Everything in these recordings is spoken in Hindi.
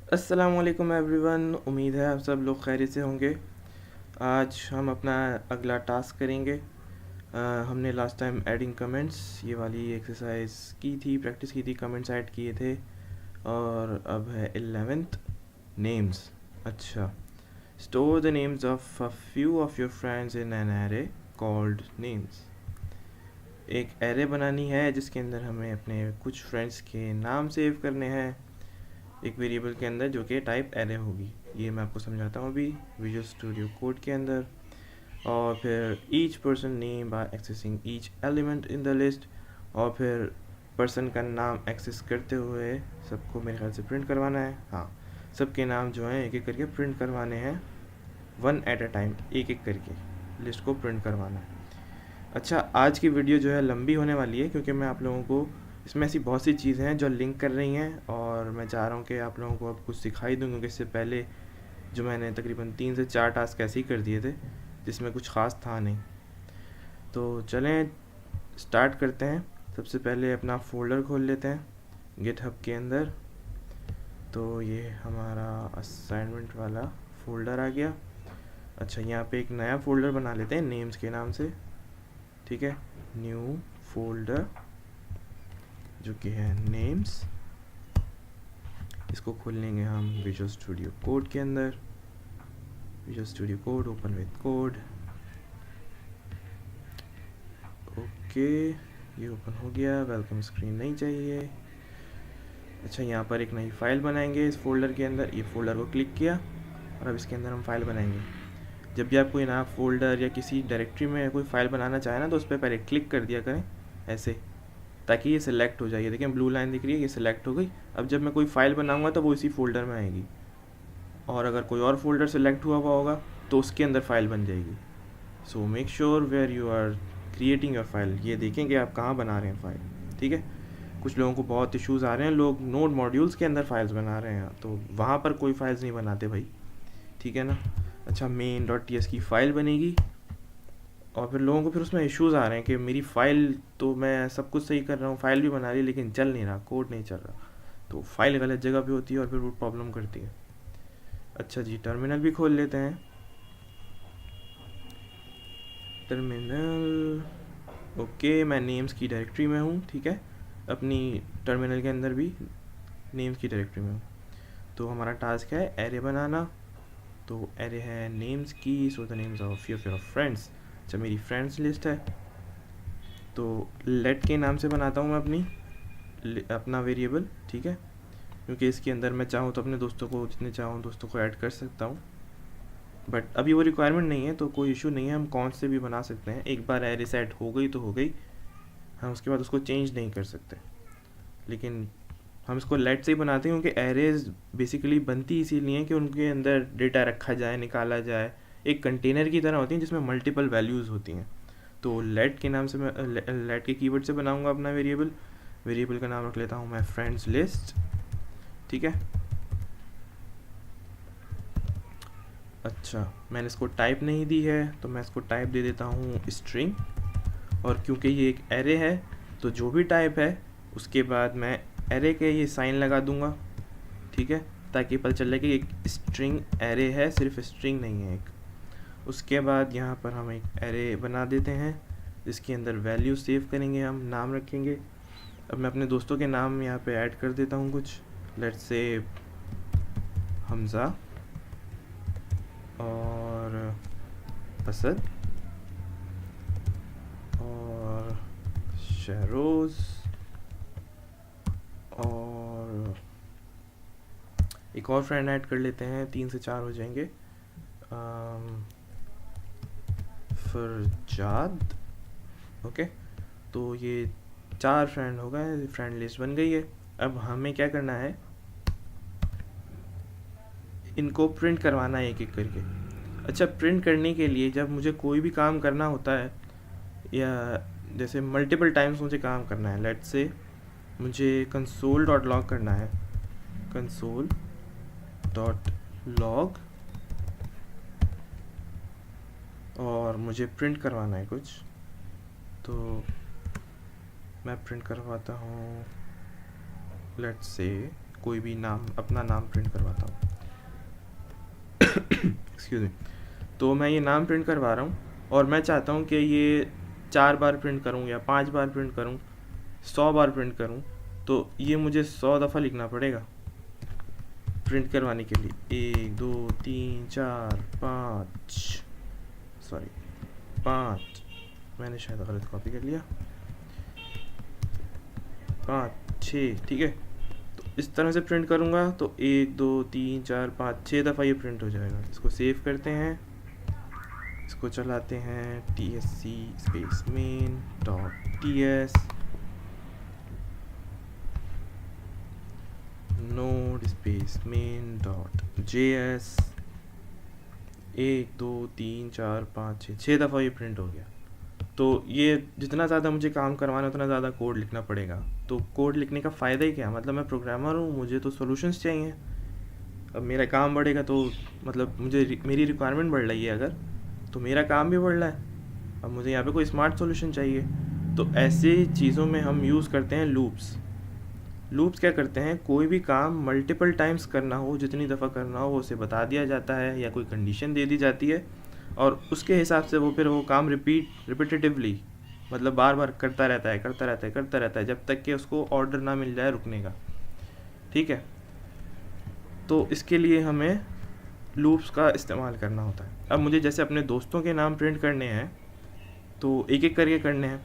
अस्सलामुअलैकुम एवरीवन। उम्मीद है आप सब लोग खैरियत से होंगे। आज हम अपना अगला टास्क करेंगे। हमने लास्ट टाइम एडिंग कमेंट्स ये वाली एक्सरसाइज की थी, प्रैक्टिस की थी, कमेंट्स ऐड किए थे। और अब है 11th, नेम्स। अच्छा, store the names of a few of your friends in an array called names. एक एरे बनानी है जिसके अंदर हमें अपने कुछ फ्रेंड्स के नाम सेव करने हैं एक वेरिएबल के अंदर जो कि टाइप एरे होगी। ये मैं आपको समझाता हूँ अभी विजुअल स्टूडियो कोड के अंदर। और फिर each person name by accessing each element in the list. और फिर पर्सन का नाम एक्सेस करते हुए सबको मेरे ख्याल से प्रिंट करवाना है। हाँ, सबके नाम जो हैं एक एक करके प्रिंट करवाने हैं, वन एट अ टाइम, एक एक करके लिस्ट को प्रिंट करवाना है। अच्छा, आज की वीडियो जो है लंबी होने वाली है क्योंकि मैं आप लोगों को इसमें ऐसी बहुत सी चीज़ें हैं जो लिंक कर रही हैं और मैं चाह रहा हूँ कि आप लोगों को अब कुछ सिखाई दूँ, क्योंकि इससे पहले जो मैंने तकरीबन 3 से 4 टास्क ऐसे ही कर दिए थे जिसमें कुछ ख़ास था नहीं। तो चलें स्टार्ट करते हैं। सबसे पहले अपना फ़ोल्डर खोल लेते हैं गिटहब के अंदर। तो ये हमारा असाइनमेंट वाला फ़ोल्डर आ गया। अच्छा, यहाँ पे एक नया फ़ोल्डर बना लेते हैं नेम्स के नाम से। ठीक है, न्यू फोल्डर जो कि है नेम्स। इसको खोल लेंगे हम विजुअल स्टूडियो कोड के अंदर। Visual studio code, open with code. Okay, ये ओपन हो गया। वेलकम स्क्रीन नहीं चाहिए। अच्छा, यहाँ पर एक नई फाइल बनाएंगे इस फोल्डर के अंदर। ये फोल्डर को क्लिक किया और अब इसके अंदर हम फाइल बनाएंगे। जब भी आप कोई नया फोल्डर या किसी डायरेक्टरी में कोई फाइल बनाना चाहें ना, तो उस पर पहले क्लिक कर दिया करें ऐसे, ताकि ये सिलेक्ट हो जाए। ये देखें ब्लू लाइन दिख रही है, ये सिलेक्ट हो गई। अब जब मैं कोई फाइल बनाऊंगा तो वो इसी फोल्डर में आएगी, और अगर कोई और फोल्डर सिलेक्ट हुआ होगा तो उसके अंदर फाइल बन जाएगी। So make sure where you are creating your file, ये देखें कि आप कहाँ बना रहे हैं फाइल। ठीक है, कुछ लोगों को बहुत इश्यूज़ आ रहे हैं, लोग नोड मॉड्यूल्स के अंदर फाइल्स बना रहे हैं, तो वहाँ पर कोई फाइल्स नहीं बनाते भाई। ठीक है ना। अच्छा, main.ts की फ़ाइल बनेगी और फिर लोगों को फिर उसमें इश्यूज़ आ रहे हैं कि मेरी फ़ाइल तो मैं सब कुछ सही कर रहा हूँ, फ़ाइल भी बना रही, लेकिन चल नहीं रहा, कोड नहीं चल रहा। तो फाइल गलत जगह पे होती है और फिर वो प्रॉब्लम करती है। अच्छा जी, टर्मिनल भी खोल लेते हैं। टर्मिनल, ओके, मैं नेम्स की डायरेक्टरी में हूँ। ठीक है, अपनी टर्मिनल के अंदर भी नेम्स की डायरेक्टरी में हूँ। तो हमारा टास्क है एरे बनाना। तो एरे है नेम्स की, so the names of your friends. अच्छा, मेरी फ्रेंड्स लिस्ट है, तो लेट के नाम से बनाता हूँ मैं अपना वेरिएबल। ठीक है, क्योंकि इसके अंदर मैं चाहूँ तो अपने दोस्तों को, जितने चाहूँ दोस्तों को ऐड कर सकता हूँ, बट अभी वो रिक्वायरमेंट नहीं है, तो कोई इशू नहीं है, हम कौन से भी बना सकते हैं। एक बार एरे सेट हो गई तो हो गई, हम उसके बाद उसको चेंज नहीं कर सकते। लेकिन हम इसको लेट से ही बनाते हैं क्योंकि एरेज बेसिकली बनती इसीलिए कि उनके अंदर डेटा रखा जाए, निकाला जाए, एक कंटेनर की तरह होती हैं जिसमें मल्टीपल वैल्यूज़ होती हैं। तो लेट के नाम से मैं लेट के कीवर्ड से बनाऊंगा अपना वेरिएबल। वेरिएबल का नाम रख लेता हूँ मैं फ्रेंड्स लिस्ट। ठीक है। अच्छा, मैंने इसको टाइप नहीं दी है तो मैं इसको टाइप दे देता हूँ स्ट्रिंग। और क्योंकि ये एक एरे है तो जो भी टाइप है उसके बाद मैं एरे के ये साइन लगा दूंगा। ठीक है, ताकि पता चले कि एक स्ट्रिंग एरे है, सिर्फ स्ट्रिंग नहीं है एक। उसके बाद यहाँ पर हम एक एरे बना देते हैं जिसके अंदर वैल्यू सेव करेंगे, हम नाम रखेंगे। अब मैं अपने दोस्तों के नाम यहाँ पे ऐड कर देता हूँ कुछ। लेट्स से हमज़ा और असद और शहरोज़ और एक और फ्रेंड ऐड कर लेते हैं, 3 से 4 हो जाएंगे। फरजाद। ओके, तो ये 4 फ्रेंड हो गए, फ्रेंड लिस्ट बन गई है। अब हमें क्या करना है, इनको प्रिंट करवाना है एक एक करके। अच्छा, प्रिंट करने के लिए जब मुझे कोई भी काम करना होता है, या जैसे मल्टीपल टाइम्स मुझे काम करना है, लेट्स से मुझे कंसोल डॉट लॉग करना है, कंसोल डॉट लॉग, और मुझे प्रिंट करवाना है कुछ, तो मैं प्रिंट करवाता हूँ लेट्स से कोई भी नाम, अपना नाम प्रिंट करवाता हूँ। Excuse me. तो मैं ये नाम प्रिंट करवा रहा हूँ और मैं चाहता हूँ कि ये 4 बार प्रिंट करूँ या 5 बार प्रिंट करूँ, 100 बार प्रिंट करूँ, तो ये मुझे 100 दफ़ा लिखना पड़ेगा प्रिंट करवाने के लिए। 1 2 3 4 5, सॉरी 5, मैंने शायद गलत कॉपी कर लिया, 5 6, ठीक है। तो इस तरह से प्रिंट करूँगा तो 1 2 3 4 5 6 दफ़ा ये प्रिंट हो जाएगा। इसको सेव करते हैं, इसको चलाते हैं, tsc space main dot ts node space main dot js। 1 2 3 4 5 6 दफ़ा ये प्रिंट हो गया। तो ये जितना ज़्यादा मुझे काम करवाना है उतना ज़्यादा कोड लिखना पड़ेगा। तो कोड लिखने का फ़ायदा ही क्या, मतलब मैं प्रोग्रामर हूँ, मुझे तो सॉल्यूशंस चाहिए। अब मेरा काम बढ़ेगा तो मतलब मुझे मेरी रिक्वायरमेंट बढ़ रही है अगर, तो मेरा काम भी बढ़ रहा है। अब मुझे यहाँ पे कोई स्मार्ट सॉल्यूशन चाहिए। तो ऐसे चीज़ों में हम यूज़ करते हैं लूप्स। लूप्स क्या करते हैं, कोई भी काम मल्टीपल टाइम्स करना हो, जितनी दफ़ा करना हो वो उसे बता दिया जाता है या कोई कंडीशन दे दी जाती है और उसके हिसाब से वो फिर वो काम रिपीटेटिवली, मतलब बार बार करता रहता है जब तक कि उसको ऑर्डर ना मिल जाए रुकने का, ठीक है। तो इसके लिए हमें लूप्स का इस्तेमाल करना होता है। अब मुझे जैसे अपने दोस्तों के नाम प्रिंट करने हैं तो एक एक करके करने हैं।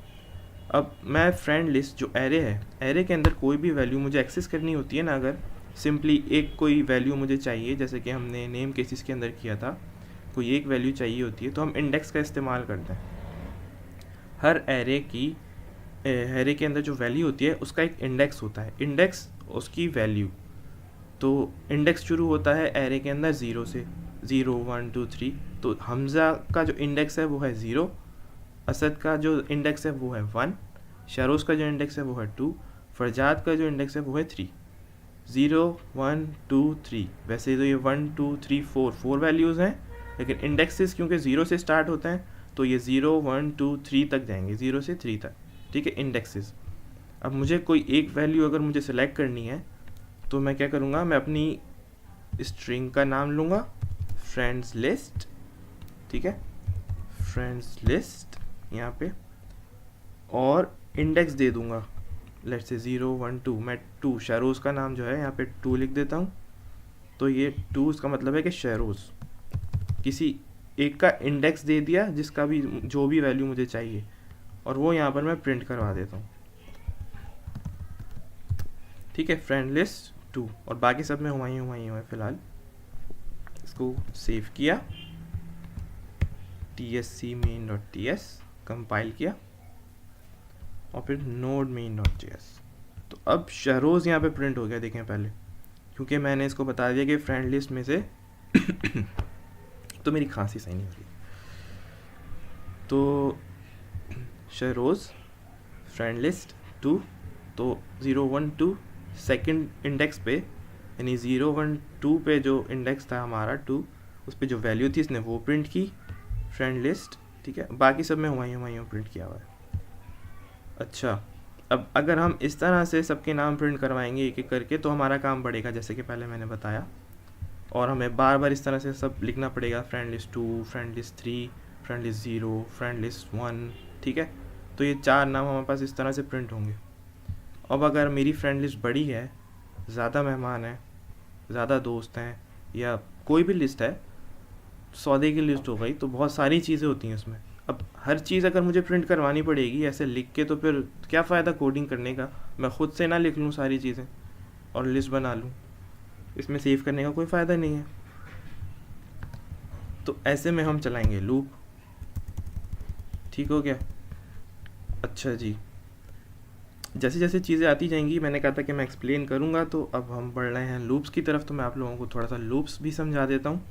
अब मैं फ्रेंड लिस्ट जो एरे है, एरे के अंदर कोई भी वैल्यू मुझे एक्सेस करनी होती है ना, अगर सिंपली एक कोई वैल्यू मुझे चाहिए, जैसे कि हमने नेम केसेस के अंदर किया था, कोई एक वैल्यू चाहिए होती है तो हम इंडेक्स का इस्तेमाल करते हैं। हर एरे के अंदर जो वैल्यू होती है उसका एक इंडेक्स होता है, इंडेक्स उसकी वैल्यू। तो इंडेक्स शुरू होता है एरे के अंदर 0 से, 0 1 2 3। तो हमज़ा का जो इंडेक्स है वो है 0, असद का जो इंडेक्स है वो है 1, शरोज़ का जो इंडेक्स है वो है 2, फरजाद का जो इंडेक्स है वो है 3। 0 1 2 3, वैसे तो ये 1 2 3 4 वैल्यूज़ हैं, लेकिन इंडेक्सेस क्योंकि 0 से स्टार्ट होते हैं तो ये 0 1 2 3 तक जाएंगे, 0 से 3 तक, ठीक है, इंडेक्सेस। अब मुझे कोई एक वैल्यू अगर मुझे सेलेक्ट करनी है तो मैं क्या करूँगा, मैं अपनी स्ट्रिंग का नाम लूँगा, फ्रेंड्स लिस्ट, ठीक है, फ्रेंड्स लिस्ट यहाँ पे, और इंडेक्स दे दूँगा, लेट्स से 0 1 2, मैं 2 शहरोज़ का नाम जो है यहाँ पे 2 लिख देता हूँ। तो ये 2 इसका मतलब है कि शहरोज़ किसी एक का इंडेक्स दे दिया जिसका भी जो भी वैल्यू मुझे चाहिए, और वो यहाँ पर मैं प्रिंट करवा देता हूँ, ठीक है, फ्रेंड लिस्ट 2, और बाकी सब में हुआ ही है फ़िलहाल। इसको सेव किया, tsc main.ts कंपाइल किया और फिर node main.js। तो अब शहरोज़ यहाँ पे प्रिंट हो गया, देखें पहले, क्योंकि मैंने इसको बता दिया कि फ्रेंड लिस्ट में से तो मेरी खांसी सही नहीं हो रही, तो शहरोज़ फ्रेंड लिस्ट 2, तो 0 1 2 सेकंड इंडेक्स पे, यानी 0 1 2 पे जो इंडेक्स था हमारा 2, उस पे जो वैल्यू थी इसने वो प्रिंट की, फ्रेंड लिस्ट, ठीक है। बाकी सब में हुआ प्रिंट किया हुआ है। अच्छा, अब अगर हम इस तरह से सबके नाम प्रिंट करवाएंगे एक एक करके तो हमारा काम बढ़ेगा, जैसे कि पहले मैंने बताया, और हमें बार बार इस तरह से सब लिखना पड़ेगा, friend list 2, friend list 3, friend list 0, friend list 1, ठीक है। तो ये 4 नाम हमारे पास इस तरह से प्रिंट होंगे। अब अगर मेरी फ्रेंड लिस्ट बड़ी है, ज़्यादा मेहमान हैं, ज़्यादा दोस्त हैं, या कोई भी लिस्ट है, सौदे की लिस्ट हो गई, तो बहुत सारी चीज़ें होती हैं उसमें। अब हर चीज़ अगर मुझे प्रिंट करवानी पड़ेगी ऐसे लिख के, तो फिर क्या फ़ायदा कोडिंग करने का, मैं ख़ुद से ना लिख लूँ सारी चीज़ें और लिस्ट बना लूँ, इसमें सेव करने का कोई फ़ायदा नहीं है। तो ऐसे में हम चलाएंगे लूप, ठीक हो गया। अच्छा जी, जैसे जैसे चीज़ें आती जाएंगी, मैंने कहा था कि मैं एक्सप्लेन करूँगा, तो अब हम बढ़ रहे हैं लूप्स की तरफ। तो मैं आप लोगों को थोड़ा सा लूप्स भी समझा देता हूँ,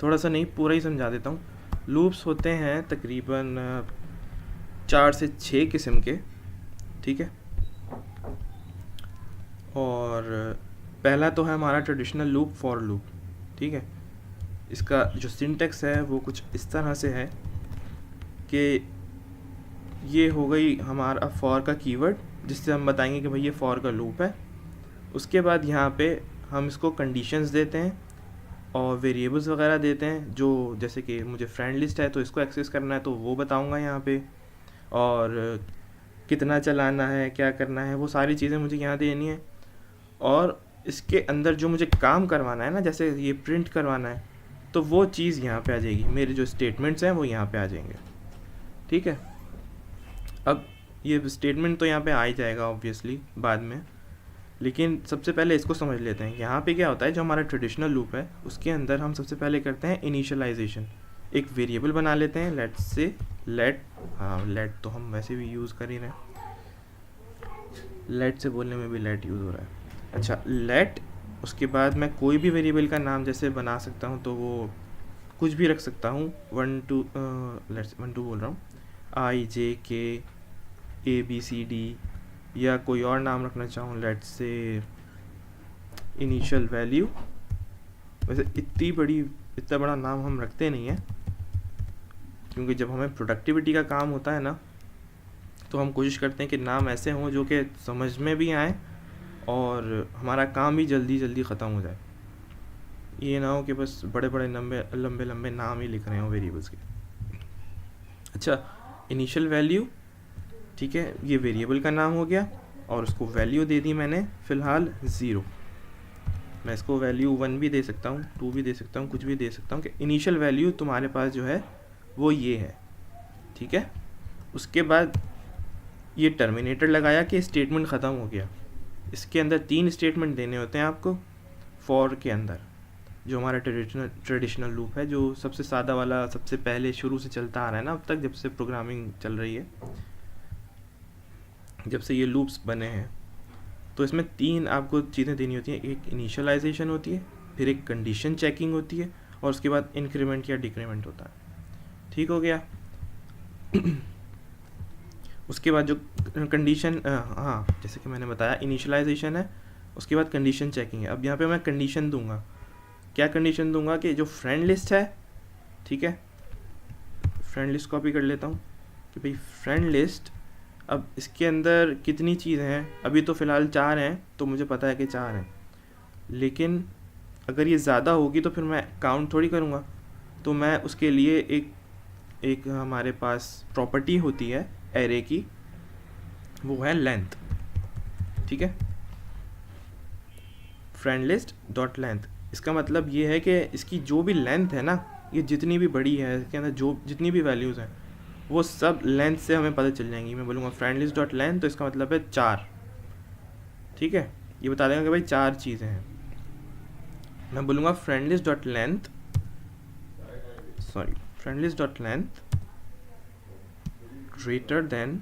थोड़ा सा नहीं पूरा ही समझा देता हूँ। लूप्स होते हैं तकरीबन 4 से 6 किस्म के, ठीक है। और पहला तो है हमारा ट्रेडिशनल लूप, फॉर लूप, ठीक है। इसका जो सिंटेक्स है वो कुछ इस तरह से है कि ये हो गई हमारा फॉर का कीवर्ड, जिससे हम बताएंगे कि भाई ये फॉर का लूप है, उसके बाद यहाँ पे हम इसको कंडीशंस देते हैं और वेरिएबल्स वगैरह देते हैं, जो जैसे कि मुझे फ्रेंड लिस्ट है तो इसको एक्सेस करना है तो वो बताऊँगा यहाँ पे, और कितना चलाना है, क्या करना है, वो सारी चीज़ें मुझे यहाँ देनी है। और इसके अंदर जो मुझे काम करवाना है ना, जैसे ये प्रिंट करवाना है, तो वो चीज़ यहाँ पे आ जाएगी, मेरे जो स्टेटमेंट्स हैं वो यहाँ पे आ जाएंगे। ठीक है, अब ये स्टेटमेंट तो यहाँ पे आ ही जाएगा ऑब्वियसली बाद में, लेकिन सबसे पहले इसको समझ लेते हैं। यहाँ पे क्या होता है, जो हमारा ट्रेडिशनल लूप है उसके अंदर हम सबसे पहले करते हैं इनिशियलाइजेशन। एक वेरिएबल बना लेते हैं, लेट तो हम वैसे भी यूज़ कर ही रहे हैं, लेट से बोलने में भी लेट यूज़ हो रहा है। अच्छा, लेट, उसके बाद मैं कोई भी वेरिएबल का नाम जैसे बना सकता हूँ, तो वो कुछ भी रख सकता हूँ, 1 2 बोल रहा हूँ, IJK ABCD, या कोई और नाम रखना चाहूँ, लेट से इनिशियल वैल्यू। वैसे इतना बड़ा नाम हम रखते नहीं हैं, क्योंकि जब हमें प्रोडक्टिविटी का काम होता है ना, तो हम कोशिश करते हैं कि नाम ऐसे हों जो कि समझ में भी आए और हमारा काम भी जल्दी जल्दी ख़त्म हो जाए। ये ना हो कि बस बड़े बड़े लंबे लंबे नाम ही लिख रहे हो वेरिएबल्स के। अच्छा, इनिशियल वैल्यू, ठीक है, ये वेरिएबल का नाम हो गया, और उसको वैल्यू दे दी मैंने फ़िलहाल 0। मैं इसको वैल्यू 1 भी दे सकता हूँ, 2 भी दे सकता हूँ, कुछ भी दे सकता हूँ कि इनिशियल वैल्यू तुम्हारे पास जो है वो ये है। ठीक है, उसके बाद ये टर्मिनेटर लगाया कि स्टेटमेंट ख़त्म हो गया। इसके अंदर 3 स्टेटमेंट देने होते हैं आपको फॉर के अंदर, जो हमारा ट्रेडिशनल लूप है, जो सबसे सादा वाला, सबसे पहले शुरू से चलता आ रहा है ना अब तक, जब से प्रोग्रामिंग चल रही है, जब से ये लूप्स बने हैं। तो इसमें 3 आपको चीज़ें देनी होती हैं, एक इनिशियलाइजेशन होती है, फिर एक कंडीशन चेकिंग होती है, और उसके बाद इंक्रीमेंट या डिक्रीमेंट होता है। ठीक हो गया। उसके बाद जो कंडीशन, हाँ, जैसे कि मैंने बताया इनिशियलाइजेशन है, उसके बाद कंडीशन चेकिंग है। अब यहाँ पे मैं कंडीशन दूंगा, क्या कंडीशन दूंगा कि जो फ्रेंड लिस्ट है, ठीक है, फ्रेंड लिस्ट कॉपी कर लेता हूँ कि भाई फ्रेंड लिस्ट, अब इसके अंदर कितनी चीज़ें हैं, अभी तो फ़िलहाल 4 हैं, तो मुझे पता है कि 4 हैं, लेकिन अगर ये ज़्यादा होगी तो फिर मैं काउंट थोड़ी करूँगा। तो मैं उसके लिए एक हमारे पास प्रॉपर्टी होती है एरे की, वो है लेंथ। ठीक है, फ्रेंड लिस्ट डॉट लेंथ, इसका मतलब ये है कि इसकी जो भी लेंथ है ना, ये जितनी भी बड़ी है, इसके अंदर जो जितनी भी वैल्यूज़ हैं वो सब लेंथ से हमें पता चल जाएंगी। मैं बोलूँगा फ्रेंड लिस्ट डॉट लेंथ, तो इसका मतलब है 4। ठीक है, ये बता देगा कि भाई 4 चीज़ें हैं। मैं बोलूँगा friend list dot length greater than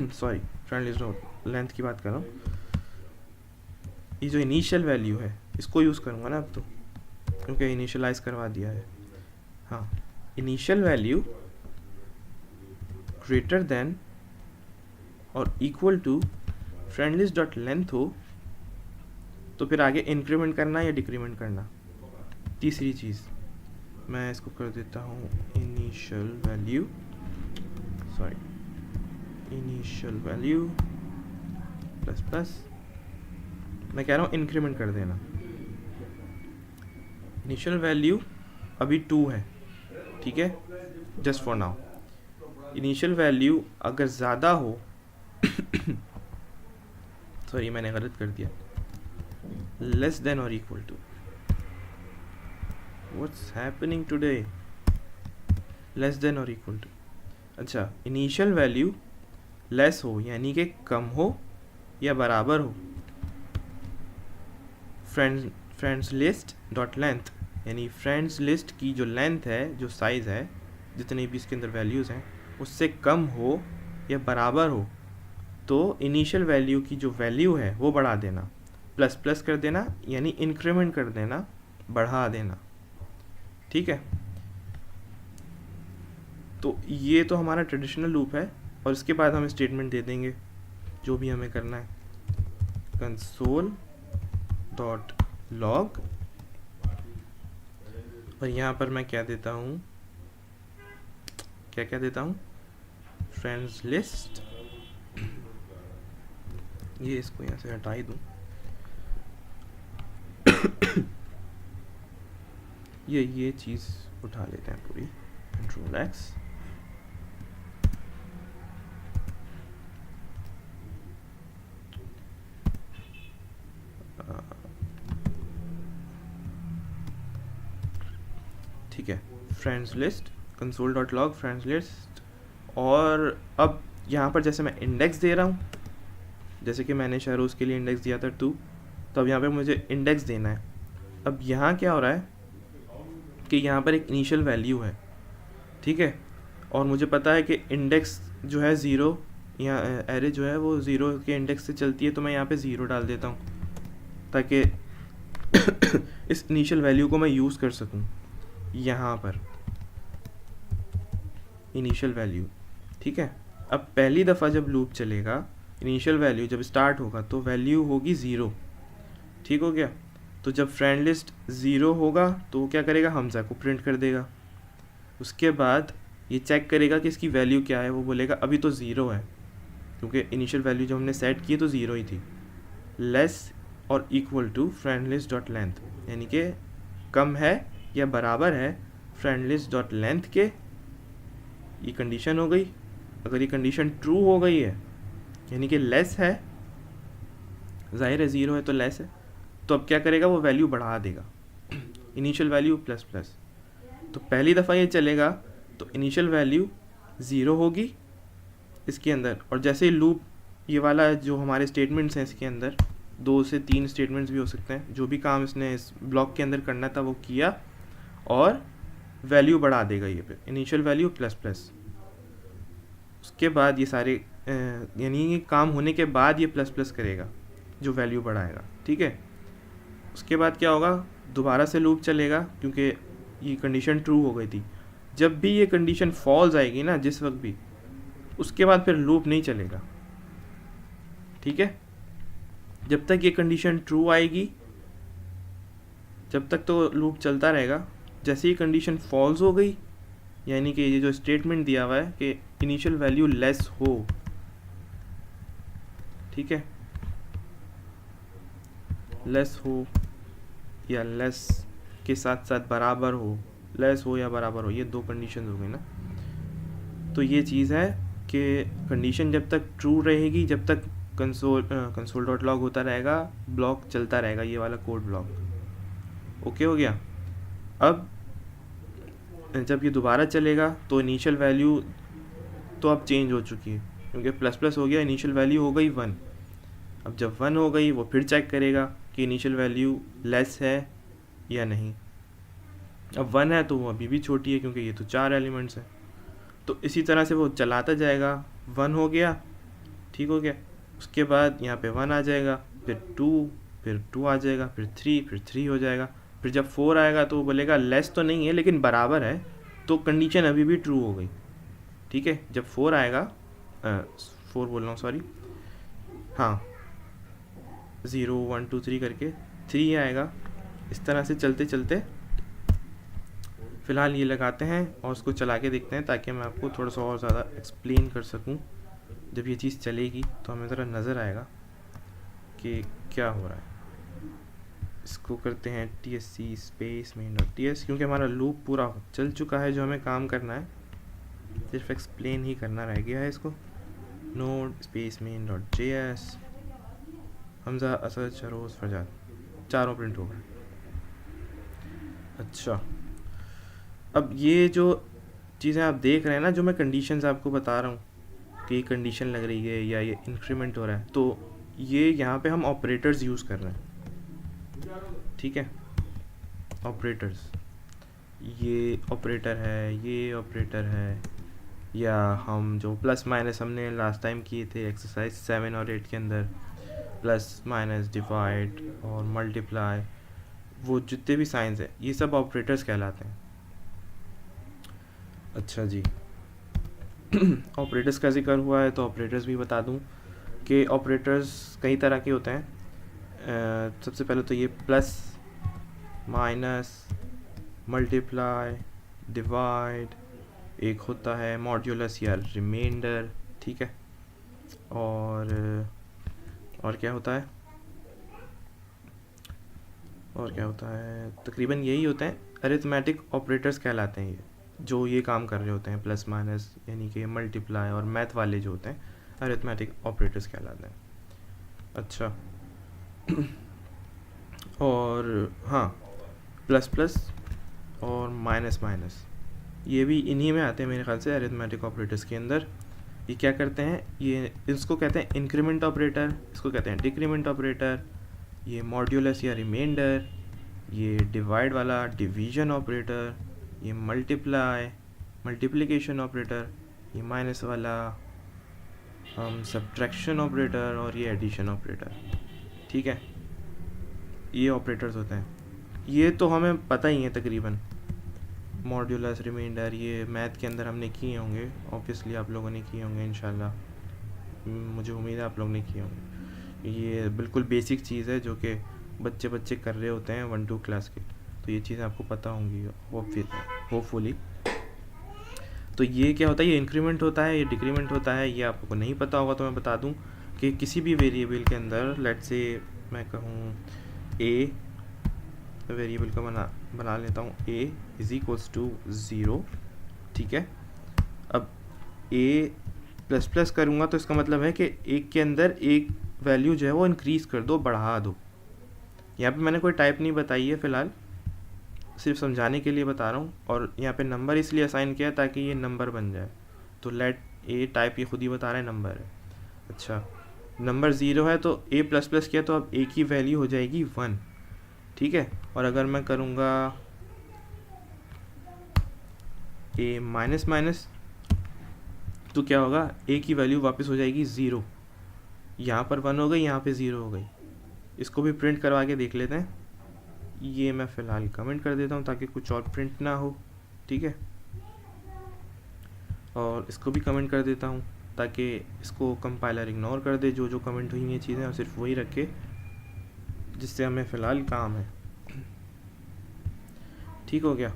friend list dot length की बात कर रहा हूँ, ये जो इनिशियल वैल्यू है इसको यूज़ करूँगा ना अब तो, क्योंकि इनिशियलाइज करवा दिया है। हाँ, इनिशियल वैल्यू ग्रेटर देन और equal to friend list dot length हो, तो फिर आगे इंक्रीमेंट करना या डिक्रीमेंट करना। तीसरी चीज़ मैं इसको कर देता हूँ इनिशियल वैल्यू प्लस, मैं कह रहा हूँ इंक्रीमेंट कर देना। इनिशियल वैल्यू अभी 2 है, ठीक है, just for now. Initial value अगर ज़्यादा हो सॉरी मैंने गलत कर दिया, लेस देन और equal to, what's happening today, less than और इक्वल टू। अच्छा, इनिशियल वैल्यू लेस हो यानी कि कम हो या बराबर हो फ्रेंड्स लिस्ट डॉट लेंथ, यानी फ्रेंड्स लिस्ट की जो लेंथ है, जो साइज़ है, जितने भी इसके अंदर वैल्यूज़ हैं, उससे कम हो या बराबर हो, तो इनिशियल वैल्यू की जो वैल्यू है वो बढ़ा देना, प्लस कर देना, यानी इंक्रीमेंट कर देना, बढ़ा देना। ठीक है, तो ये तो हमारा ट्रेडिशनल लूप है, और इसके बाद हम स्टेटमेंट दे देंगे जो भी हमें करना है, कंसोल डॉट लॉग, और यहाँ पर मैं क्या देता हूँ, क्या देता हूँ, फ्रेंड्स लिस्ट ये इसको यहाँ से हटा ही दूँ। ये चीज़ उठा लेते हैं पूरी, कंट्रोल एक्स। ठीक है, friends list, console dot log friends list. और अब यहाँ पर जैसे मैं इंडेक्स दे रहा हूँ, जैसे कि मैंने शहरोज़ के लिए इंडेक्स दिया था 2, तो अब यहाँ पे मुझे इंडेक्स देना है। अब यहाँ क्या हो रहा है कि यहाँ पर एक इनिशियल वैल्यू है, ठीक है, और मुझे पता है कि इंडेक्स जो है 0, यहाँ एरे जो है वो 0 के इंडेक्स से चलती है, तो मैं यहाँ पे 0 डाल देता हूँ ताकि इस इनिशियल वैल्यू को मैं यूज़ कर सकूँ यहाँ पर, इनिशियल वैल्यू। ठीक है, अब पहली दफ़ा जब लूप चलेगा, इनिशियल वैल्यू जब स्टार्ट होगा तो वैल्यू होगी 0। ठीक हो गया। तो जब फ्रेंड लिस्ट 0 होगा तो वो क्या करेगा, हमजा को प्रिंट कर देगा। उसके बाद ये चेक करेगा कि इसकी वैल्यू क्या है, वो बोलेगा अभी तो 0 है, क्योंकि इनिशियल वैल्यू जब हमने सेट की तो 0 ही थी। लेस और equal to friend list dot length, यानी कि कम है या बराबर है फ्रेंड लिस्ट डॉट लेंथ के। ये कंडीशन हो गई। अगर ये कंडीशन ट्रू हो गई है, यानी कि लेस है, जाहिर है 0 है तो लेस है, तो अब क्या करेगा, वो वैल्यू बढ़ा देगा, इनिशियल वैल्यू प्लस प्लस। तो पहली दफ़ा ये चलेगा तो इनिशियल वैल्यू 0 होगी इसके अंदर, और जैसे ही लूप, ये वाला जो हमारे स्टेटमेंट्स हैं इसके अंदर 2 से 3 स्टेटमेंट्स भी हो सकते हैं, जो भी काम इसने इस ब्लॉक के अंदर करना था वो किया और वैल्यू बढ़ा देगा ये पे, इनिशियल वैल्यू प्लस प्लस। उसके बाद ये सारे यानी ये काम होने के बाद ये प्लस प्लस करेगा जो वैल्यू बढ़ाएगा। ठीक है, उसके बाद क्या होगा, दोबारा से लूप चलेगा, क्योंकि ये कंडीशन ट्रू हो गई थी। जब भी ये कंडीशन फॉल्स आएगी ना, जिस वक्त भी, उसके बाद फिर लूप नहीं चलेगा। ठीक है, जब तक ये कंडीशन ट्रू आएगी जब तक तो लूप चलता रहेगा। जैसे ही कंडीशन फॉल्स हो गई, यानी कि ये जो स्टेटमेंट दिया हुआ है कि इनिशियल वैल्यू लेस हो, ठीक है, लेस हो या लेस के साथ साथ बराबर हो, लेस हो या बराबर हो, ये 2 कंडीशन हो गई ना। तो ये चीज़ है कि कंडीशन जब तक ट्रू रहेगी, जब तक कंसोल डॉट लॉग होता रहेगा, ब्लॉक चलता रहेगा, ये वाला कोड ब्लॉक। ओके हो गया। अब जब ये दोबारा चलेगा तो इनिशियल वैल्यू तो अब चेंज हो चुकी है, क्योंकि प्लस प्लस हो गया, इनिशियल वैल्यू हो गई 1। अब जब 1 हो गई, वो फिर चेक करेगा कि इनिशियल वैल्यू लेस है या नहीं। अब 1 है तो वो अभी भी छोटी है, क्योंकि ये तो 4 एलिमेंट्स हैं। तो इसी तरह से वो चलाता जाएगा। 1 हो गया, ठीक हो गया। उसके बाद यहाँ पे 1 आ जाएगा, फिर 2 आ जाएगा, फिर 3 हो जाएगा। फिर जब 4 आएगा तो वो बोलेगा लेस तो नहीं है लेकिन बराबर है, तो कंडीशन अभी भी ट्रू हो गई। ठीक है, जब 4 आएगा, 4 बोल रहा हूँ, सॉरी, हाँ, 0 1 2 3 करके 3 आएगा। इस तरह से चलते चलते फ़िलहाल ये लगाते हैं और उसको चला के देखते हैं, ताकि मैं आपको थोड़ा सा और ज़्यादा एक्सप्लेन कर सकूं। जब ये चीज़ चलेगी तो हमें ज़रा नज़र आएगा कि क्या हो रहा है। इसको करते हैं tsc स्पेस main.ts, क्योंकि हमारा लूप पूरा चल चुका है। जो हमें काम करना है सिर्फ एक्सप्लेन ही करना रह गया है इसको। Node space main.js, Hamza, Asad, Sharoz, Farzad, चारों प्रिंट हो गए। अच्छा, अब ये जो चीज़ें आप देख रहे हैं ना, जो मैं कंडीशंस आपको बता रहा हूँ कि कंडीशन लग रही है या ये इंक्रीमेंट हो रहा है, तो ये यहाँ पे हम ऑपरेटर्स यूज़ कर रहे हैं। ठीक है, ऑपरेटर्स, ये ऑपरेटर है, ये ऑपरेटर है, या हम जो प्लस माइनस हमने लास्ट टाइम किए थे एक्सरसाइज 7 और 8 के अंदर, प्लस माइनस, डिवाइड और मल्टीप्लाई, वो जितने भी साइंस है ये सब ऑपरेटर्स कहलाते हैं। अच्छा जी, ऑपरेटर्स का जिक्र हुआ है तो ऑपरेटर्स भी बता दूं कि ऑपरेटर्स कई तरह के होते हैं। सबसे पहले तो ये प्लस, माइनस, मल्टीप्लाई, डिवाइड, एक होता है मॉड्यूलस या रिमाइंडर। ठीक है, और और क्या होता है, तकरीबन यही होते हैं, अरिथमेटिक ऑपरेटर्स कहलाते हैं ये, जो ये काम कर रहे होते हैं, प्लस माइनस यानी कि मल्टीप्लाई और मैथ वाले जो होते हैं अरिथमेटिक ऑपरेटर्स कहलाते हैं। अच्छा और हाँ, प्लस प्लस और माइनस माइनस ये भी इन्हीं में आते हैं मेरे ख्याल से, अरिथमेटिक ऑपरेटर्स के अंदर। ये क्या करते हैं, ये इसको कहते हैं इंक्रीमेंट ऑपरेटर, इसको कहते हैं डिक्रीमेंट ऑपरेटर, ये मॉड्यूलस या रिमाइंडर, ये डिवाइड वाला डिवीजन ऑपरेटर, ये मल्टीप्लिकेशन ऑपरेटर, ये माइनस वाला सब्ट्रैक्शन ऑपरेटर, और ये एडिशन ऑपरेटर। ठीक है, ये ऑपरेटर्स होते हैं, ये तो हमें पता ही है तकरीबन। मॉड्यूलस, रिमाइंडर, ये मैथ के अंदर हमने किए होंगे, ऑब्वियसली आप लोगों ने किए होंगे इंशाल्लाह, मुझे उम्मीद है आप लोग ने किए होंगे। ये बिल्कुल बेसिक चीज़ है जो कि बच्चे कर रहे होते हैं 1-2 क्लास के, तो ये चीज़ें आपको पता होंगी होपफुली। तो ये क्या होता है, ये इंक्रीमेंट होता है, ये डिक्रीमेंट होता है। ये आपको नहीं पता होगा तो मैं बता दूं कि किसी भी वेरिएबल के अंदर, लेट्स से मैं कहूँ ए, वेरिएबल का बना लेता हूँ a = 0। ठीक है, अब a प्लस प्लस करूँगा तो इसका मतलब है कि एक के अंदर एक वैल्यू जो है वो इंक्रीज़ कर दो, बढ़ा दो। यहाँ पे मैंने कोई टाइप नहीं बताई है फ़िलहाल, सिर्फ समझाने के लिए बता रहा हूँ। और यहाँ पे नंबर इसलिए असाइन किया ताकि ये नंबर बन जाए, तो लेट ए टाइप ये खुद ही बता रहा है नंबर है। अच्छा, नंबर 0 है तो a प्लस प्लस किया तो अब a की वैल्यू हो जाएगी 1। ठीक है, और अगर मैं करूँगा a माइनस माइनस तो क्या होगा, a की वैल्यू वापस हो जाएगी 0। यहाँ पर 1 हो गई, यहाँ पे 0 हो गई। इसको भी प्रिंट करवा के देख लेते हैं। ये मैं फ़िलहाल कमेंट कर देता हूँ ताकि कुछ और प्रिंट ना हो। ठीक है, और इसको भी कमेंट कर देता हूँ ताकि इसको कंपाइलर इग्नोर कर दे, जो कमेंट हुई हैं चीज़ें, और सिर्फ वही रखे जिससे हमें फ़िलहाल काम है। ठीक हो गया।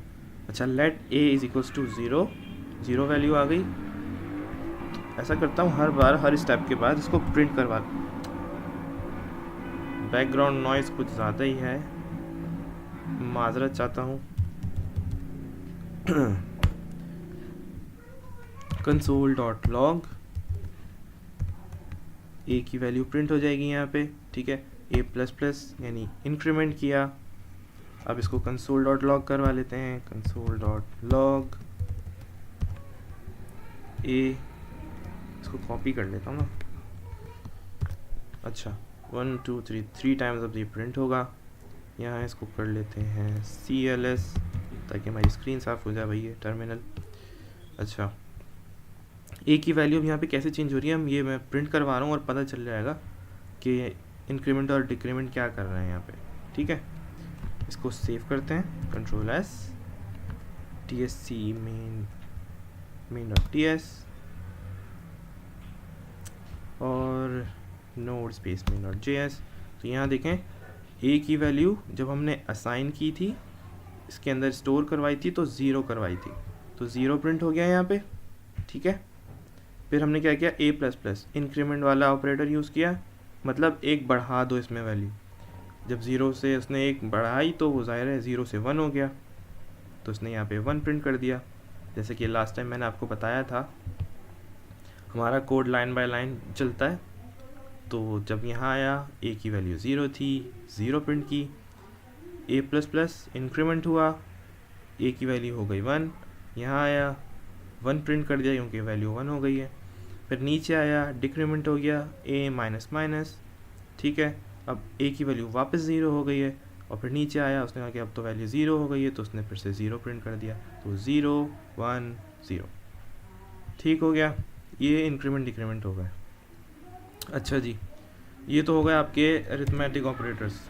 अच्छा, लेट a = 0, 0 वैल्यू आ गई। ऐसा करता हूँ हर बार, हर स्टेप के बाद इसको प्रिंट करवा। बैकग्राउंड नॉइज़ कुछ ज़्यादा ही है, माजरत चाहता हूँ। console.log, a की वैल्यू प्रिंट हो जाएगी यहाँ पे। ठीक है, a प्लस प्लस यानी इंक्रीमेंट किया। अब इसको console.log करवा लेते हैं, console.log a, इसको कॉपी कर लेता हूँ ना। अच्छा, 1 2 3 टाइम्स अब ये प्रिंट होगा। यहाँ इसको कर लेते हैं CLS ताकि हमारी स्क्रीन साफ़ हो जाए भाई, ये टर्मिनल। अच्छा, a की वैल्यू यहाँ पे कैसे चेंज हो रही है, हम ये मैं प्रिंट करवा रहा हूँ और पता चल जाएगा कि इंक्रीमेंट और डिक्रीमेंट क्या कर रहे हैं यहाँ पे। ठीक है, इसको सेव करते हैं, Ctrl+S, TSC main.ts और node space main.js। तो यहाँ देखें, a की वैल्यू जब हमने असाइन की थी, इसके अंदर स्टोर करवाई थी तो 0 करवाई थी, तो 0 प्रिंट हो गया यहाँ पे। ठीक है, फिर हमने क्या किया, a प्लस प्लस इंक्रीमेंट वाला ऑपरेटर यूज़ किया, मतलब एक बढ़ा दो इसमें वैल्यू। जब 0 से उसने एक बढ़ाई तो वो ज़ाहिर है 0 से 1 हो गया, तो उसने यहाँ पे 1 प्रिंट कर दिया। जैसे कि लास्ट टाइम मैंने आपको बताया था, हमारा कोड लाइन बाय लाइन चलता है। तो जब यहाँ आया, a की वैल्यू 0 थी, 0 प्रिंट की। a प्लस प्लस इंक्रीमेंट हुआ, a की वैल्यू हो गई 1, यहाँ आया 1 प्रिंट कर दिया क्योंकि वैल्यू 1 हो गई है। फिर नीचे आया, डिक्रीमेंट हो गया, a माइनस माइनस। ठीक है, अब a की वैल्यू वापस 0 हो गई है, और फिर नीचे आया, उसने कहा कि अब तो वैल्यू 0 हो गई है, तो उसने फिर से 0 प्रिंट कर दिया, तो 0 1 0। ठीक हो गया, ये इंक्रीमेंट डिक्रीमेंट हो गया। अच्छा जी, ये तो हो गए आपके अरिथमेटिक ऑपरेटर्स।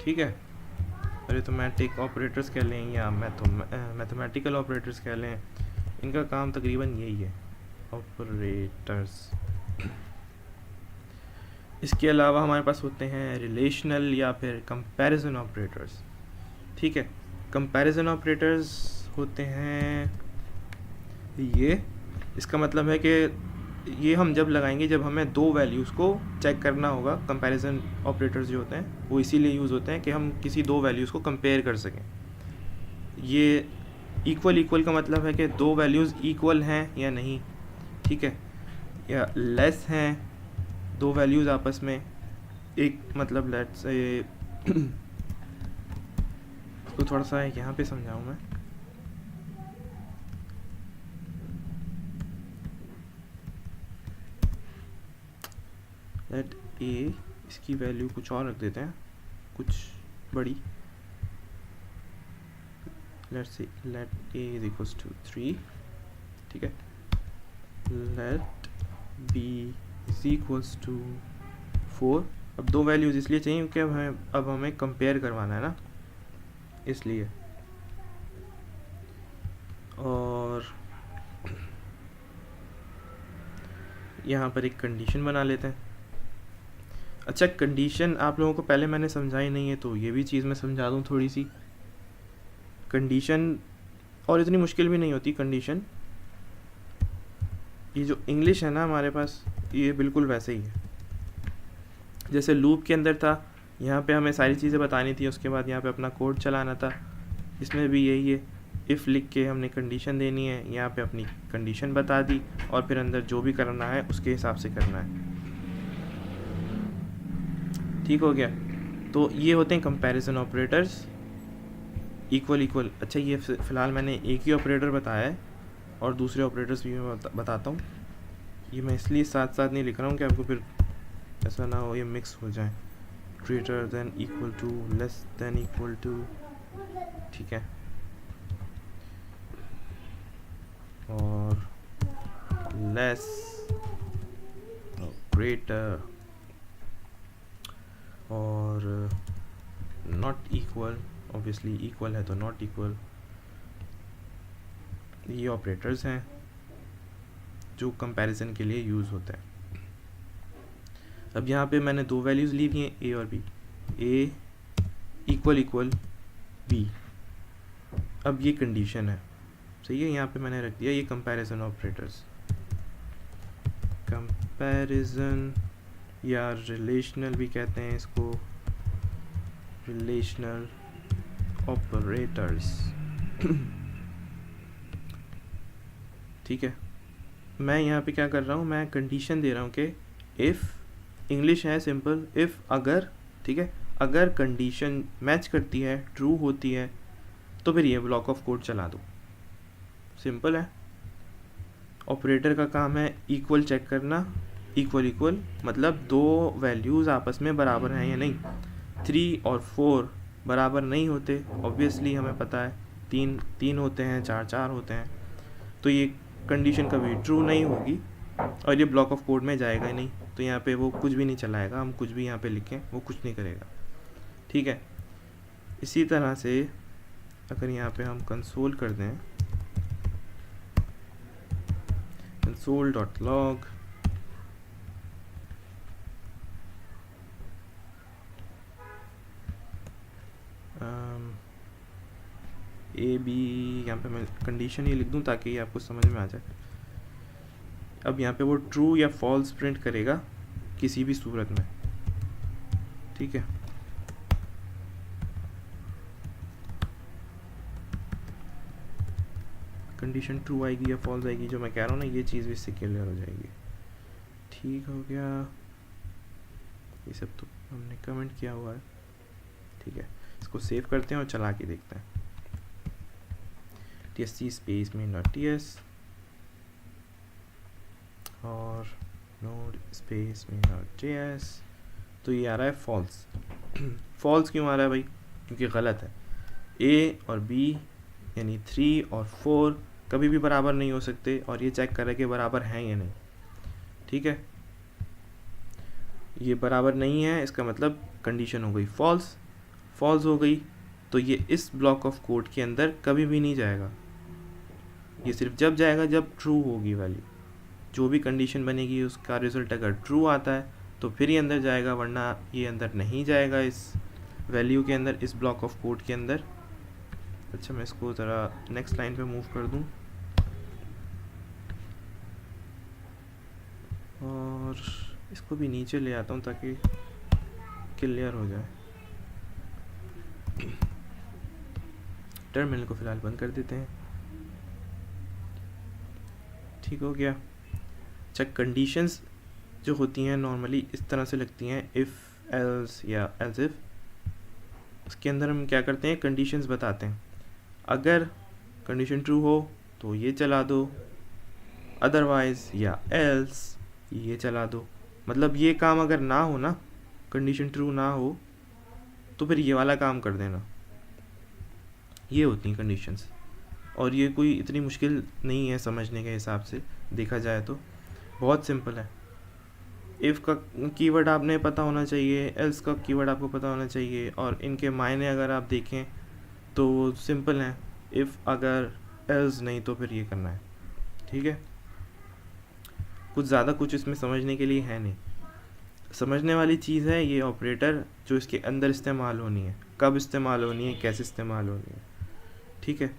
ठीक है, अरिथमेटिक ऑपरेटर्स कह लें या मैथमेटिकल ऑपरेटर्स कह लें, इनका काम तकरीबन यही है, ऑपरेटर्स। इसके अलावा हमारे पास होते हैं रिलेशनल या फिर कंपैरिजन ऑपरेटर्स। ठीक है, कंपैरिजन ऑपरेटर्स होते हैं ये, इसका मतलब है कि ये हम जब लगाएंगे जब हमें दो वैल्यूज़ को चेक करना होगा। कंपैरिजन ऑपरेटर्स जो होते हैं वो इसीलिए यूज़ होते हैं कि हम किसी दो वैल्यूज़ को कंपेयर कर सकें। ये इक्वल इक्वल का मतलब है कि दो वैल्यूज़ इक्वल हैं या नहीं, ठीक है, या लेस हैं दो वैल्यूज़ आपस में। एक मतलब लेट्स से इसको थोड़ा सा यहाँ पे समझाऊँ मैं। लेट ए, इसकी वैल्यू कुछ और रख देते हैं, कुछ बड़ी। Let's say let a is equals to 3, ठीक है। Let b is equals to 4। अब दो वैल्यूज़ इसलिए चाहिए क्योंकि अब हमें कंपेयर करवाना है ना, इसलिए। और यहाँ पर एक कंडीशन बना लेते हैं। अच्छा, कंडीशन आप लोगों को पहले मैंने समझाई नहीं है तो ये भी चीज़ मैं समझा दूँ थोड़ी सी। कंडीशन और इतनी मुश्किल भी नहीं होती कंडीशन। ये जो इंग्लिश है ना हमारे पास, ये बिल्कुल वैसे ही है जैसे लूप के अंदर था। यहाँ पे हमें सारी चीज़ें बतानी थी, उसके बाद यहाँ पे अपना कोड चलाना था। इसमें भी यही है, इफ़ लिख के हमने कंडीशन देनी है, यहाँ पे अपनी कंडीशन बता दी और फिर अंदर जो भी करना है उसके हिसाब से करना है। ठीक हो गया। तो ये होते हैं कंपैरिजन ऑपरेटर्स, इक्वल इक्वल। अच्छा, ये फ़िलहाल मैंने एक ही ऑपरेटर बताया है और दूसरे ऑपरेटर्स भी मैं बताता हूँ। ये मैं इसलिए साथ साथ नहीं लिख रहा हूँ कि आपको फिर ऐसा ना हो ये मिक्स हो जाए। Greater than equal to, less than equal to, ठीक है, और लेस, ग्रेटर, और नॉट इक्वल। ऑब्वियसली इक्वल है तो नॉट इक्वल। ये ऑपरेटर्स हैं जो कंपैरिजन के लिए यूज़ होते हैं। अब यहाँ पे मैंने दो वैल्यूज़ ली हुई हैं, ए और बी। ए इक्वल इक्वल बी। अब ये कंडीशन है, सही है, यहाँ पे मैंने रख दिया ये कंपैरिजन ऑपरेटर्स। कंपैरिजन या रिलेशनल भी कहते हैं इसको, रिलेशनल ऑपरेटर्स। ठीक है, मैं यहाँ पे क्या कर रहा हूँ, मैं कंडीशन दे रहा हूँ कि इफ़, इंग्लिश है सिंपल, इफ़ अगर, ठीक है, अगर कंडीशन मैच करती है, ट्रू होती है, तो फिर ये ब्लॉक ऑफ कोड चला दो। सिंपल है। ऑपरेटर का काम है इक्वल चेक करना। इक्वल इक्वल मतलब दो वैल्यूज़ आपस में बराबर हैं या नहीं। 3 और 4 बराबर नहीं होते, ऑब्वियसली हमें पता है। 3 होते हैं, 4 होते हैं, तो ये कंडीशन कभी ट्रू नहीं होगी और ये ब्लॉक ऑफ कोड में जाएगा ही नहीं। तो यहाँ पे वो कुछ भी नहीं चलाएगा, हम कुछ भी यहाँ पे लिखें वो कुछ नहीं करेगा, ठीक है। इसी तरह से अगर यहाँ पे हम कंसोल कर दें, console.log, ए बी, यहाँ पे मैं कंडीशन ही लिख दूँ ताकि ये आपको समझ में आ जाए। अब यहाँ पे वो ट्रू या फॉल्स प्रिंट करेगा किसी भी सूरत में, ठीक है। कंडीशन ट्रू आएगी या फॉल्स आएगी, जो मैं कह रहा हूँ ना, ये चीज़ भी इससे क्लियर हो जाएगी। ठीक हो गया, ये सब तो हमने कमेंट किया हुआ है, ठीक है। इसको सेव करते हैं और चला के देखते हैं। TSC स्पेस main.ts और node स्पेस main.js, तो ये आ रहा है फॉल्स। फॉल्स क्यों आ रहा है भाई? क्योंकि गलत है। A और B यानी 3 और 4 कभी भी बराबर नहीं हो सकते और ये चेक कर रहे कि बराबर हैं या नहीं, ठीक है। ये बराबर नहीं है, इसका मतलब कंडीशन हो गई फॉल्स। फॉल्स हो गई तो ये इस ब्लॉक ऑफ कोड के अंदर कभी भी नहीं जाएगा। ये सिर्फ जब जाएगा जब ट्रू होगी वैल्यू। जो भी कंडीशन बनेगी उसका रिजल्ट अगर ट्रू आता है तो फिर ये अंदर जाएगा, वरना ये अंदर नहीं जाएगा इस वैल्यू के अंदर, इस ब्लॉक ऑफ कोड के अंदर। अच्छा, मैं इसको ज़रा नेक्स्ट लाइन पे मूव कर दूं। और इसको भी नीचे ले आता हूँ ताकि क्लियर हो जाए। टर्मिनल को फ़िलहाल बंद कर देते हैं। ठीक हो गया। अच्छा, कंडीशंस जो होती हैं नॉर्मली इस तरह से लगती हैं, इफ़, एल्स या एल्स इफ़। उसके अंदर हम क्या करते हैं, कंडीशंस बताते हैं। अगर कंडीशन ट्रू हो तो ये चला दो, अदरवाइज या एल्स ये चला दो। मतलब ये काम अगर ना हो ना, कंडीशन ट्रू ना हो, तो फिर ये वाला काम कर देना। ये होती हैं कंडीशंस, और ये कोई इतनी मुश्किल नहीं है समझने के हिसाब से, देखा जाए तो बहुत सिंपल है। इफ़ का कीवर्ड आपने पता होना चाहिए, एल्स का कीवर्ड आपको पता होना चाहिए, और इनके मायने अगर आप देखें तो सिंपल हैं। इफ़ अगर, एल्स नहीं तो फिर ये करना है। ठीक है, कुछ ज़्यादा कुछ इसमें समझने के लिए है नहीं। समझने वाली चीज़ है ये ऑपरेटर जो इसके अंदर इस्तेमाल होनी है, कब इस्तेमाल होनी है, कैसे इस्तेमाल होनी है। ठीक है,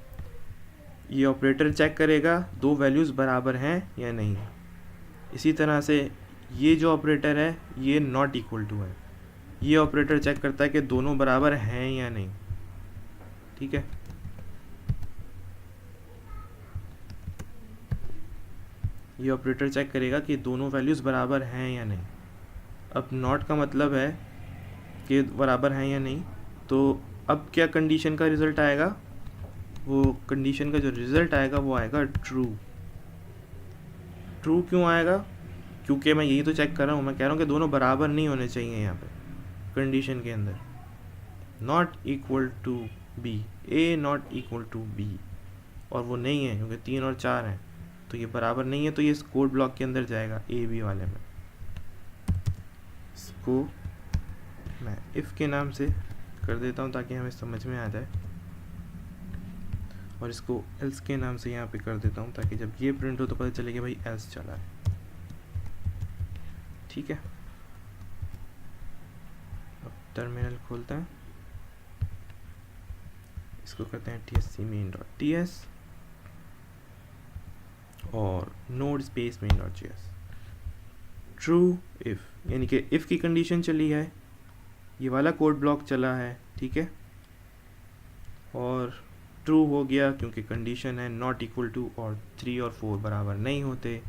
ये ऑपरेटर चेक करेगा दो वैल्यूज़ बराबर हैं या नहीं। इसी तरह से ये जो ऑपरेटर है ये नॉट इक्वल टू है, ये ऑपरेटर चेक करता है कि दोनों बराबर हैं या नहीं। ठीक है, ये ऑपरेटर चेक करेगा कि दोनों वैल्यूज़ बराबर हैं या नहीं। अब नॉट का मतलब है कि बराबर हैं या नहीं, तो अब क्या कंडीशन का रिज़ल्ट आएगा, वो कंडीशन का जो रिज़ल्ट आएगा वो आएगा ट्रू। ट्रू क्यों आएगा, क्योंकि मैं यही तो चेक कर रहा हूँ, मैं कह रहा हूँ कि दोनों बराबर नहीं होने चाहिए यहाँ पे कंडीशन के अंदर। Not equal to b, a not equal to b, और वो नहीं है क्योंकि 3 और 4 हैं, तो ये बराबर नहीं है, तो ये इस कोड ब्लॉक के अंदर जाएगा ए बी वाले में। इसको मैं इफ़ के नाम से कर देता हूँ ताकि हमें समझ में आ जाए, और इसको एल्स के नाम से यहाँ पे कर देता हूँ ताकि जब ये प्रिंट हो तो पता चले कि भाई एल्स चला है। ठीक है, अब टर्मिनल खोलते हैं, इसको करते हैं tsc main.ts और node space main.js। True if, यानी कि इफ़ की कंडीशन चली है, ये वाला कोड ब्लॉक चला है। ठीक है, और ट्रू हो गया क्योंकि कंडीशन है नॉट इक्वल टू, और 3 और 4 बराबर नहीं होते,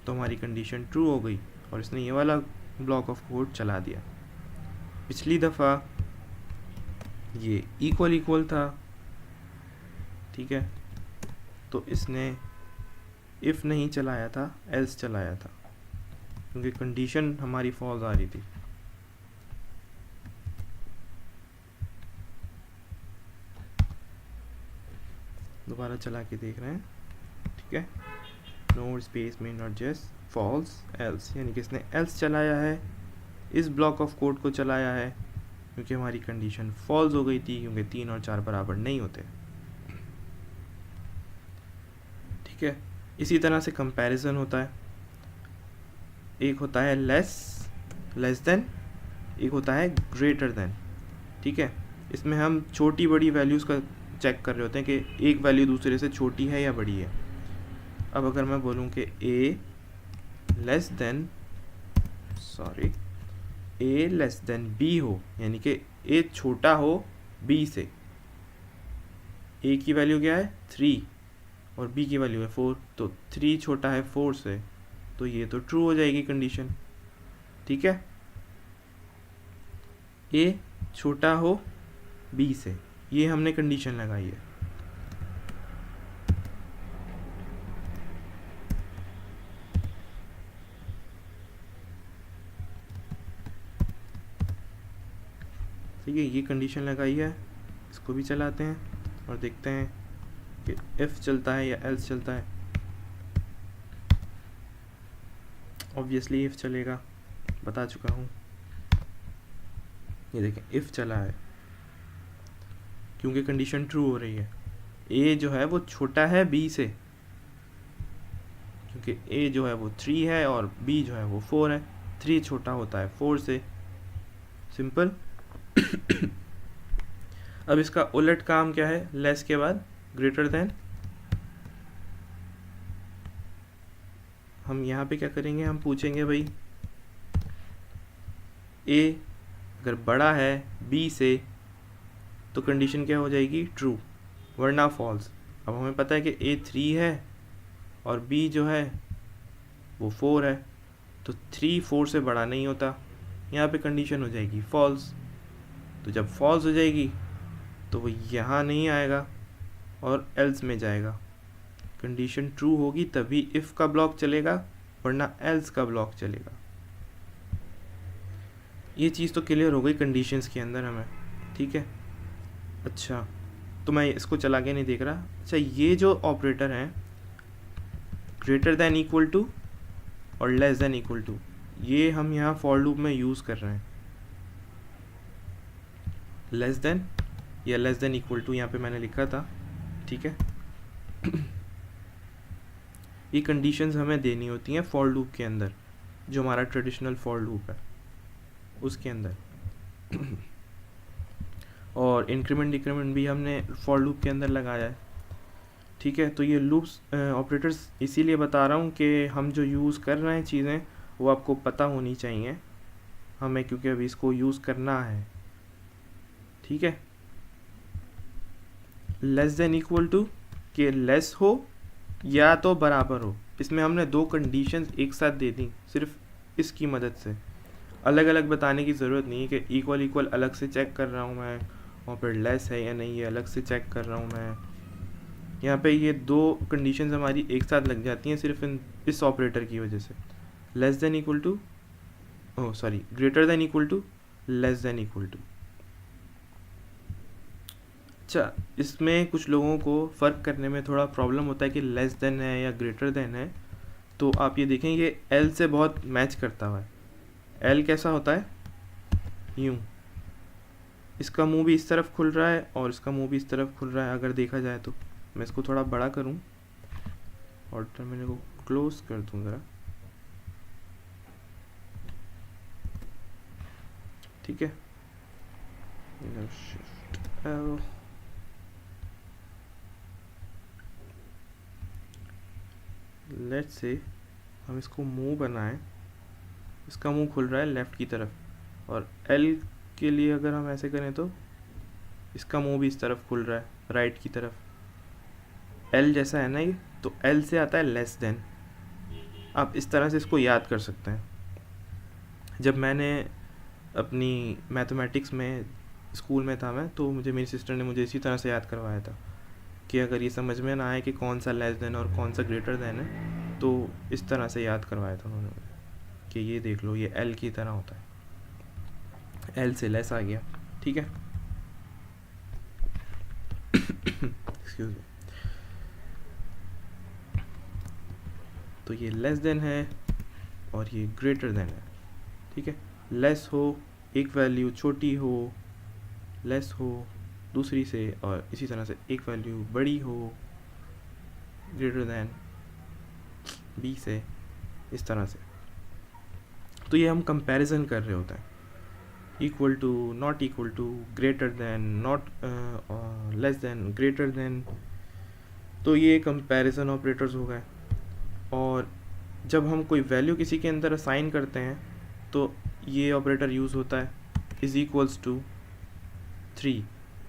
तो हमारी कंडीशन ट्रू हो गई और इसने ये वाला ब्लॉक ऑफ कोड चला दिया। पिछली दफ़ा ये इक्वल इक्वल था। ठीक है, तो इसने इफ़ नहीं चलाया था, एल्स चलाया था, क्योंकि कंडीशन हमारी फॉल्स आ रही थी। दोबारा चला के देख रहे हैं। ठीक है, node space main.js false else, यानी कि इसने एल्स चलाया है, इस ब्लॉक ऑफ कोड को चलाया है क्योंकि हमारी कंडीशन फॉल्स हो गई थी, क्योंकि 3 और 4 बराबर नहीं होते। ठीक है, इसी तरह से कंपैरिजन होता है। एक होता है लेस देन, एक होता है ग्रेटर देन। ठीक है, इसमें हम छोटी बड़ी वैल्यूज़ का चेक कर रहे होते हैं कि एक वैल्यू दूसरे से छोटी है या बड़ी है। अब अगर मैं बोलूँ कि ए लेस देन बी हो, यानी कि ए छोटा हो बी से, ए की वैल्यू क्या है 3 और बी की वैल्यू है 4, तो 3 छोटा है 4 से, तो ये तो ट्रू हो जाएगी कंडीशन। ठीक है, ए छोटा हो बी से, ये हमने कंडीशन लगाई है। ठीक है, ये कंडीशन लगाई है। इसको भी चलाते हैं और देखते हैं कि इफ़ चलता है या एल्स चलता है। ऑब्वियसली इफ़ चलेगा, बता चुका हूँ। ये देखें इफ़ चला है क्योंकि कंडीशन ट्रू हो रही है। ए जो है वो छोटा है बी से, क्योंकि ए जो है वो 3 है और बी जो है वो 4 है। 3 छोटा होता है 4 से, सिंपल। अब इसका उलट काम क्या है, लेस के बाद ग्रेटर देन। हम यहाँ पे क्या करेंगे, हम पूछेंगे भाई ए अगर बड़ा है बी से तो कंडीशन क्या हो जाएगी, ट्रू, वरना फॉल्स। अब हमें पता है कि ए 3 है और बी जो है वो 4 है, तो 3 4 से बड़ा नहीं होता, यहाँ पे कंडीशन हो जाएगी फॉल्स। तो जब फॉल्स हो जाएगी तो वो यहाँ नहीं आएगा और एल्स में जाएगा। कंडीशन ट्रू होगी तभी इफ़ का ब्लॉक चलेगा, वरना एल्स का ब्लॉक चलेगा। ये चीज़ तो क्लियर हो गई कंडीशंस के अंदर हमें, ठीक है। अच्छा, तो मैं इसको चला के नहीं देख रहा। अच्छा, ये जो ऑपरेटर हैं ग्रेटर देन इक्वल टू और लेस देन इक्वल टू, ये हम यहाँ फॉर लूप में यूज़ कर रहे हैं। लेस देन या लेस देन इक्वल टू यहाँ पे मैंने लिखा था, ठीक है। ये कंडीशंस हमें देनी होती हैं फॉर लूप के अंदर, जो हमारा ट्रेडिशनल फॉर लूप है उसके अंदर। और इंक्रीमेंट डिक्रीमेंट भी हमने फॉर लूप के अंदर लगाया है, ठीक है। तो ये लूप्स ऑपरेटर्स इसीलिए बता रहा हूँ कि हम जो यूज़ कर रहे हैं चीज़ें वो आपको पता होनी चाहिए हमें, क्योंकि अभी इसको यूज़ करना है, ठीक है। लेस देन इक्वल टू के लेस हो या तो बराबर हो, इसमें हमने दो कंडीशंस एक साथ दे दी सिर्फ इसकी मदद से। अलग अलग बताने की ज़रूरत नहीं है कि इक्वल इक्वल अलग से चेक कर रहा हूँ मैं और फिर लेस है या नहीं है अलग से चेक कर रहा हूँ मैं। यहाँ पे ये दो कंडीशंस हमारी एक साथ लग जाती हैं सिर्फ इस ऑपरेटर की वजह से। Less than equal to, oh sorry, greater than equal to, less than equal to. अच्छा, इसमें कुछ लोगों को फ़र्क करने में थोड़ा प्रॉब्लम होता है कि लेस देन है या ग्रेटर देन है। तो आप ये देखें ये एल से बहुत मैच करता हुआ है। एल कैसा होता है, यूँ, इसका मुंह भी इस तरफ खुल रहा है और इसका मुंह भी इस तरफ खुल रहा है अगर देखा जाए तो। मैं इसको थोड़ा बड़ा करूं और टर्मिनल को क्लोज कर दूं ज़रा, ठीक है। शिफ्ट एल, लेट्स से हम इसको मुंह बनाएं, इसका मुंह खुल रहा है लेफ़्ट की तरफ, और एल के लिए अगर हम ऐसे करें तो इसका मुंह भी इस तरफ खुल रहा है राइट की तरफ। एल जैसा है ना ये, तो एल से आता है लेस देन। आप इस तरह से इसको याद कर सकते हैं। जब मैंने अपनी मैथमेटिक्स में स्कूल में था मैं, तो मेरी सिस्टर ने मुझे इसी तरह से याद करवाया था कि अगर ये समझ में ना आए कि कौन सा लेस देन और कौन सा ग्रेटर देन है, तो इस तरह से याद करवाया था उन्होंने मुझे कि ये देख लो ये एल की तरह होता है, एल से लेस आ गया, ठीक है। Excuse me. तो ये लेस देन है और ये ग्रेटर देन है, ठीक है। लेस हो एक वैल्यू छोटी हो, लेस हो दूसरी से, और इसी तरह से एक वैल्यू बड़ी हो ग्रेटर देन बी से, इस तरह से। तो ये हम कंपैरिजन कर रहे होते हैं, equal to, not equal to, greater than, not, less than, greater than. तो ये कंपैरिजन ऑपरेटर्स हो गए। और जब हम कोई वैल्यू किसी के अंदर असाइन करते हैं तो ये ऑपरेटर यूज़ होता है, इज़ इक्वल्स टू 3,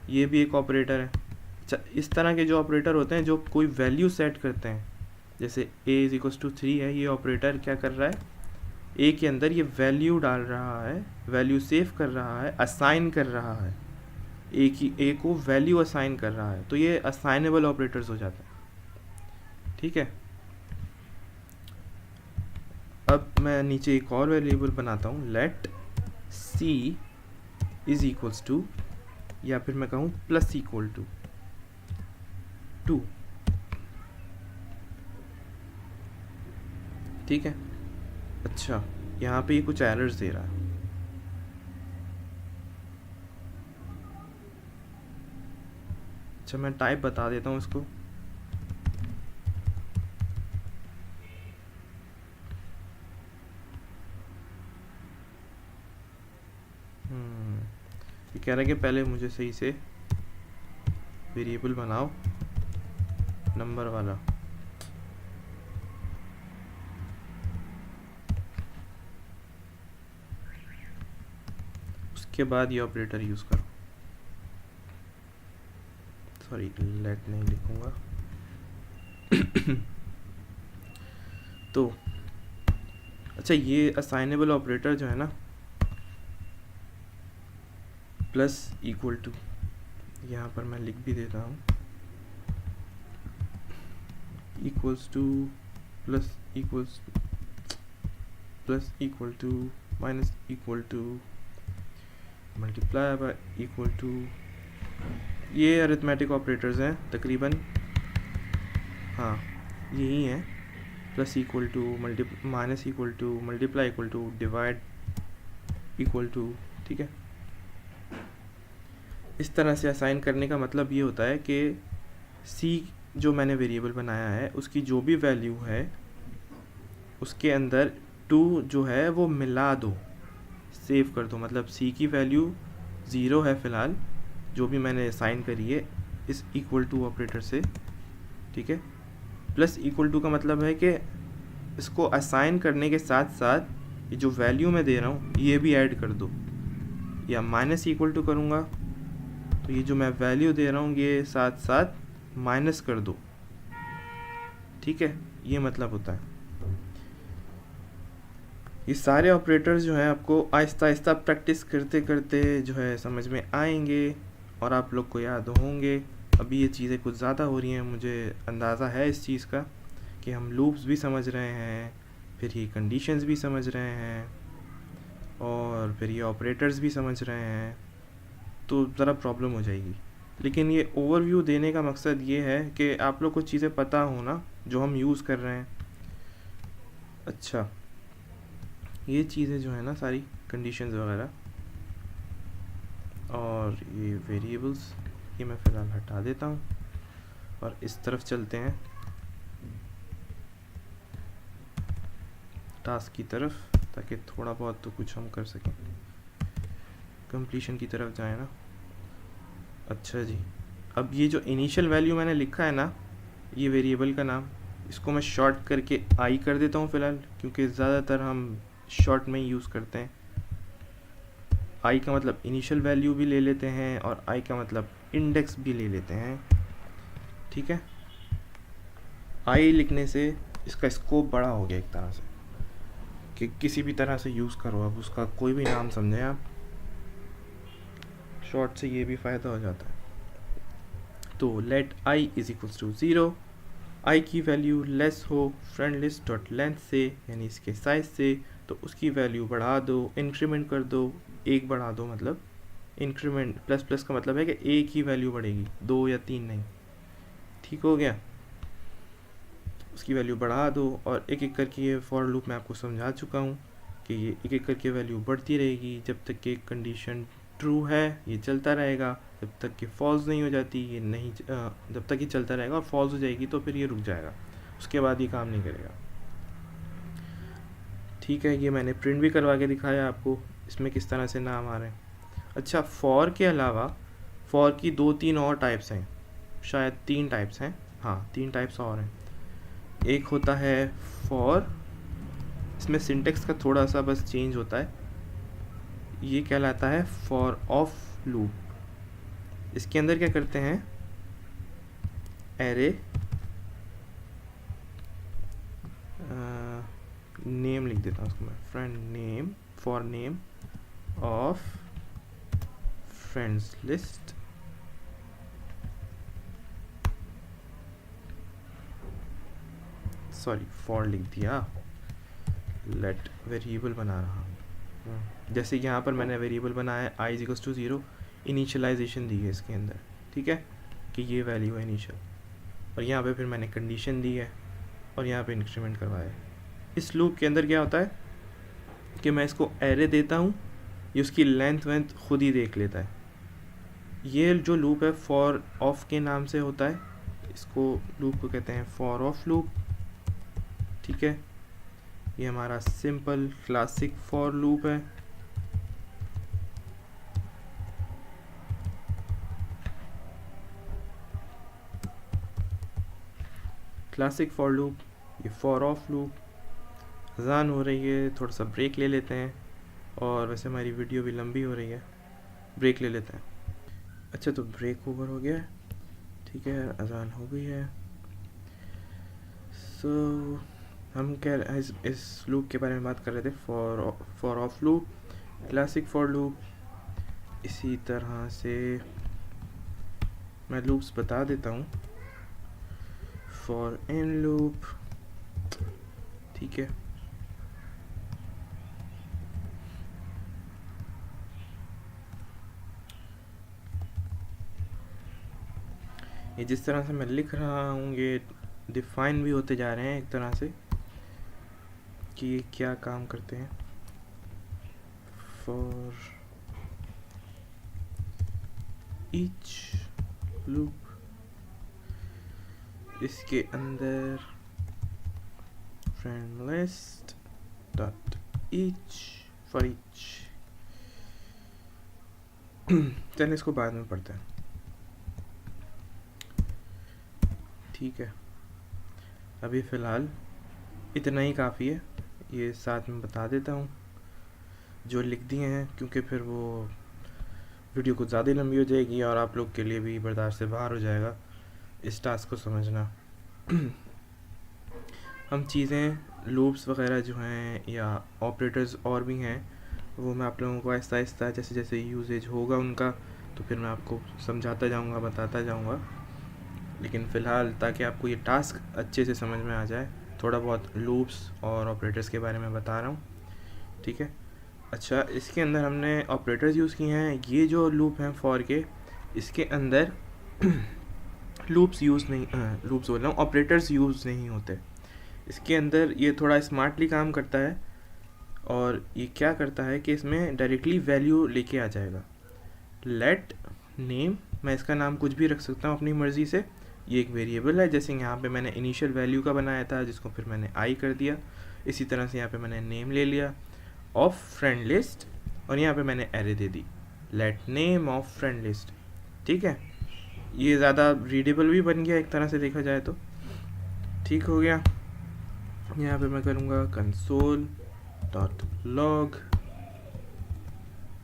ये भी एक ऑपरेटर है। अच्छा, इस तरह के जो ऑपरेटर होते हैं जो कोई वैल्यू सेट करते हैं, जैसे ए इज़ इक्वल्स टू 3 है, ये ऑपरेटर क्या कर रहा है, ए के अंदर ये वैल्यू डाल रहा है, वैल्यू सेव कर रहा है, असाइन कर रहा है, ए को वैल्यू असाइन कर रहा है। तो ये असाइनेबल ऑपरेटर्स हो जाते हैं, ठीक है। अब मैं नीचे एक और वेरिएबल बनाता हूँ, let c is equals to, या फिर मैं कहूँ प्लस इक्वल टू 2, ठीक है। अच्छा, यहाँ पे ये कुछ एरर्स दे रहा है। अच्छा, मैं टाइप बता देता हूँ इसको। ये कह रहा है कि पहले मुझे सही से वेरिएबल बनाओ नंबर वाला। उसके बाद ये ऑपरेटर यूज़ करो। सॉरी, लेट नहीं लिखूँगा। तो अच्छा, ये असाइनेबल ऑपरेटर जो है ना, प्लस इक्वल टू, यहाँ पर मैं लिख भी देता हूँ, equals to, plus equal to, minus equal to, multiply by equal to, ये अरिथमेटिक ऑपरेटर्स हैं तकरीबन, हाँ यही हैं। Plus equal to, minus equal to, multiply equal to, divide equal to, ठीक है। इस तरह से असाइन करने का मतलब ये होता है कि सी जो मैंने वेरिएबल बनाया है उसकी जो भी वैल्यू है उसके अंदर 2 जो है वो मिला दो, सेव कर दो। मतलब सी की वैल्यू 0 है फ़िलहाल, जो भी मैंने असाइन करी है इस इक्वल टू ऑपरेटर से, ठीक है। प्लस इक्वल टू का मतलब है कि इसको असाइन करने के साथ साथ ये जो वैल्यू मैं दे रहा हूँ ये भी ऐड कर दो। या माइनस इक्वल टू करूँगा तो ये जो मैं वैल्यू दे रहा हूँ ये साथ साथ माइनस कर दो, ठीक है। ये मतलब होता है। ये सारे ऑपरेटर्स जो हैं आपको आहिस्ता आहिस्ता प्रैक्टिस करते करते जो है समझ में आएंगे और आप लोग को याद होंगे। अभी ये चीज़ें कुछ ज़्यादा हो रही हैं, मुझे अंदाज़ा है इस चीज़ का कि हम लूप्स भी समझ रहे हैं, फिर ये कंडीशंस भी समझ रहे हैं और फिर ये ऑपरेटर्स भी समझ रहे हैं, तो ज़रा प्रॉब्लम हो जाएगी। लेकिन ये ओवरव्यू देने का मकसद ये है कि आप लोग को चीज़ें पता हो ना जो हम यूज़ कर रहे हैं। अच्छा, ये चीज़ें जो है ना सारी कंडीशंस वगैरह और ये वेरिएबल्स, ये मैं फ़िलहाल हटा देता हूँ और इस तरफ चलते हैं टास्क की तरफ, ताकि थोड़ा बहुत तो कुछ हम कर सकें, कंप्लीशन की तरफ जाए ना। अच्छा जी, अब ये जो इनिशियल वैल्यू मैंने लिखा है ना, ये वेरिएबल का नाम, इसको मैं शॉर्ट करके आई कर देता हूँ फ़िलहाल, क्योंकि ज़्यादातर हम शॉर्ट में ही यूज़ करते हैं। आई का मतलब इनिशियल वैल्यू भी ले लेते हैं और आई का मतलब इंडेक्स भी ले लेते हैं, ठीक है। आई लिखने से इसका स्कोप बड़ा हो गया एक तरह से, कि किसी भी तरह से यूज़ करो, अब उसका कोई भी नाम समझें आप, शॉर्ट से ये भी फ़ायदा हो जाता है। तो let i is equals to 0, i की वैल्यू लेस हो फ्रेंड लिस्ट डॉट लेंथ से, यानी इसके साइज से, तो उसकी वैल्यू बढ़ा दो, इंक्रीमेंट कर दो, 1 बढ़ा दो। मतलब इंक्रीमेंट प्लस प्लस का मतलब है कि 1 ही वैल्यू बढ़ेगी, 2 या 3 नहीं, ठीक हो गया। उसकी वैल्यू बढ़ा दो और एक एक करके ये फॉर लूप मैं आपको समझा चुका हूँ कि ये एक एक करके वैल्यू बढ़ती रहेगी जब तक कि कंडीशन ट्रू है, ये चलता रहेगा, जब तक कि फॉल्स नहीं हो जाती ये नहीं, जब तक ये चलता रहेगा, और फॉल्स हो जाएगी तो फिर ये रुक जाएगा, उसके बाद ये काम नहीं करेगा, ठीक है। ये मैंने प्रिंट भी करवा के दिखाया आपको इसमें किस तरह से नाम आ रहे हैं। अच्छा, फॉर के अलावा फॉर की 2-3 और टाइप्स हैं, शायद 3 टाइप्स हैं, हाँ 3 टाइप्स और हैं। एक होता है फॉर, इसमें सिंटेक्स का थोड़ा सा बस चेंज होता है, ये कहलाता है फॉर ऑफ लूप। इसके अंदर क्या करते हैं, एरे नेम लिख देता हूँ उसको मैं, friend name, for name of friends list, sorry for लिख दिया, लेट वेरिएबल बना रहा हूँ। जैसे यहाँ पर मैंने वेरिएबल बनाया है आई इक्वल्स टू 0, इनिशियलाइजेशन दी है इसके अंदर, ठीक है, कि ये वैल्यू है इनिशियल, और यहाँ पे फिर मैंने कंडीशन दी है और यहाँ पे इंक्रीमेंट करवाया है। इस लूप के अंदर क्या होता है कि मैं इसको एरे देता हूँ, ये उसकी लेंथ वेंथ खुद ही देख लेता है। ये जो लूप है फॉर ऑफ के नाम से होता है, इसको लूप को कहते हैं फॉर ऑफ लूप, ठीक है। ये हमारा सिंपल क्लासिक फॉर लूप है। क्लासिक फॉर लूप, ये फॉर ऑफ लूप। अज़ान हो रही है, थोड़ा सा ब्रेक ले लेते हैं, और वैसे हमारी वीडियो भी लंबी हो रही है, ब्रेक ले लेते हैं। अच्छा, तो ब्रेक ओवर हो गया है, ठीक है, अजान हो गई है। सो हम कह इस लूप के बारे में बात कर रहे थे, for of loop, classic for loop. इसी तरह से मैं लूप्स बता देता हूँ। फॉर इन लूप, ठीक है, ये जिस तरह से मैं लिख रहा हूँ ये डिफाइन भी होते जा रहे हैं एक तरह से कि ये क्या काम करते हैं। फॉर ईच लूप, इसके अंदर friend list dot each for each. चलिए इसको बाद में पढ़ते हैं, ठीक है। अभी फ़िलहाल इतना ही काफ़ी है, ये साथ में बता देता हूँ जो लिख दिए हैं, क्योंकि फिर वो वीडियो कुछ ज़्यादा लंबी हो जाएगी और आप लोग के लिए भी बर्दाश्त से बाहर हो जाएगा इस टास्क को समझना। हम चीज़ें लूप्स वगैरह जो हैं या ऑपरेटर्स और भी हैं, वो मैं आप लोगों को आहिस्ता आहिस्ता जैसे जैसे यूजेज होगा उनका तो फिर मैं आपको समझाता जाऊंगा, बताता जाऊंगा। लेकिन फ़िलहाल ताकि आपको ये टास्क अच्छे से समझ में आ जाए, थोड़ा बहुत लूप्स और ऑपरेटर्स के बारे में बता रहा हूँ, ठीक है। अच्छा, इसके अंदर हमने ऑपरेटर्स यूज़ किए हैं। ये जो लूप हैं फॉर के, इसके अंदर लूप्स यूज़ नहीं, लूप्स बोल रहा हूँ, ऑपरेटर्स यूज़ नहीं होते इसके अंदर। ये थोड़ा स्मार्टली काम करता है और ये क्या करता है कि इसमें डायरेक्टली वैल्यू लेके आ जाएगा। लेट नेम, मैं इसका नाम कुछ भी रख सकता हूँ अपनी मर्ज़ी से। ये एक वेरिएबल है, जैसे यहाँ पे मैंने इनिशियल वैल्यू का बनाया था जिसको फिर मैंने आई कर दिया। इसी तरह से यहाँ पे मैंने नेम ले लिया ऑफ फ्रेंड लिस्ट और यहाँ पे मैंने एरे दे दी let name of friend list, ठीक है। ये ज़्यादा रीडेबल भी बन गया एक तरह से देखा जाए तो, ठीक हो गया। यहाँ पे मैं करूँगा कंसोल डॉट लॉग,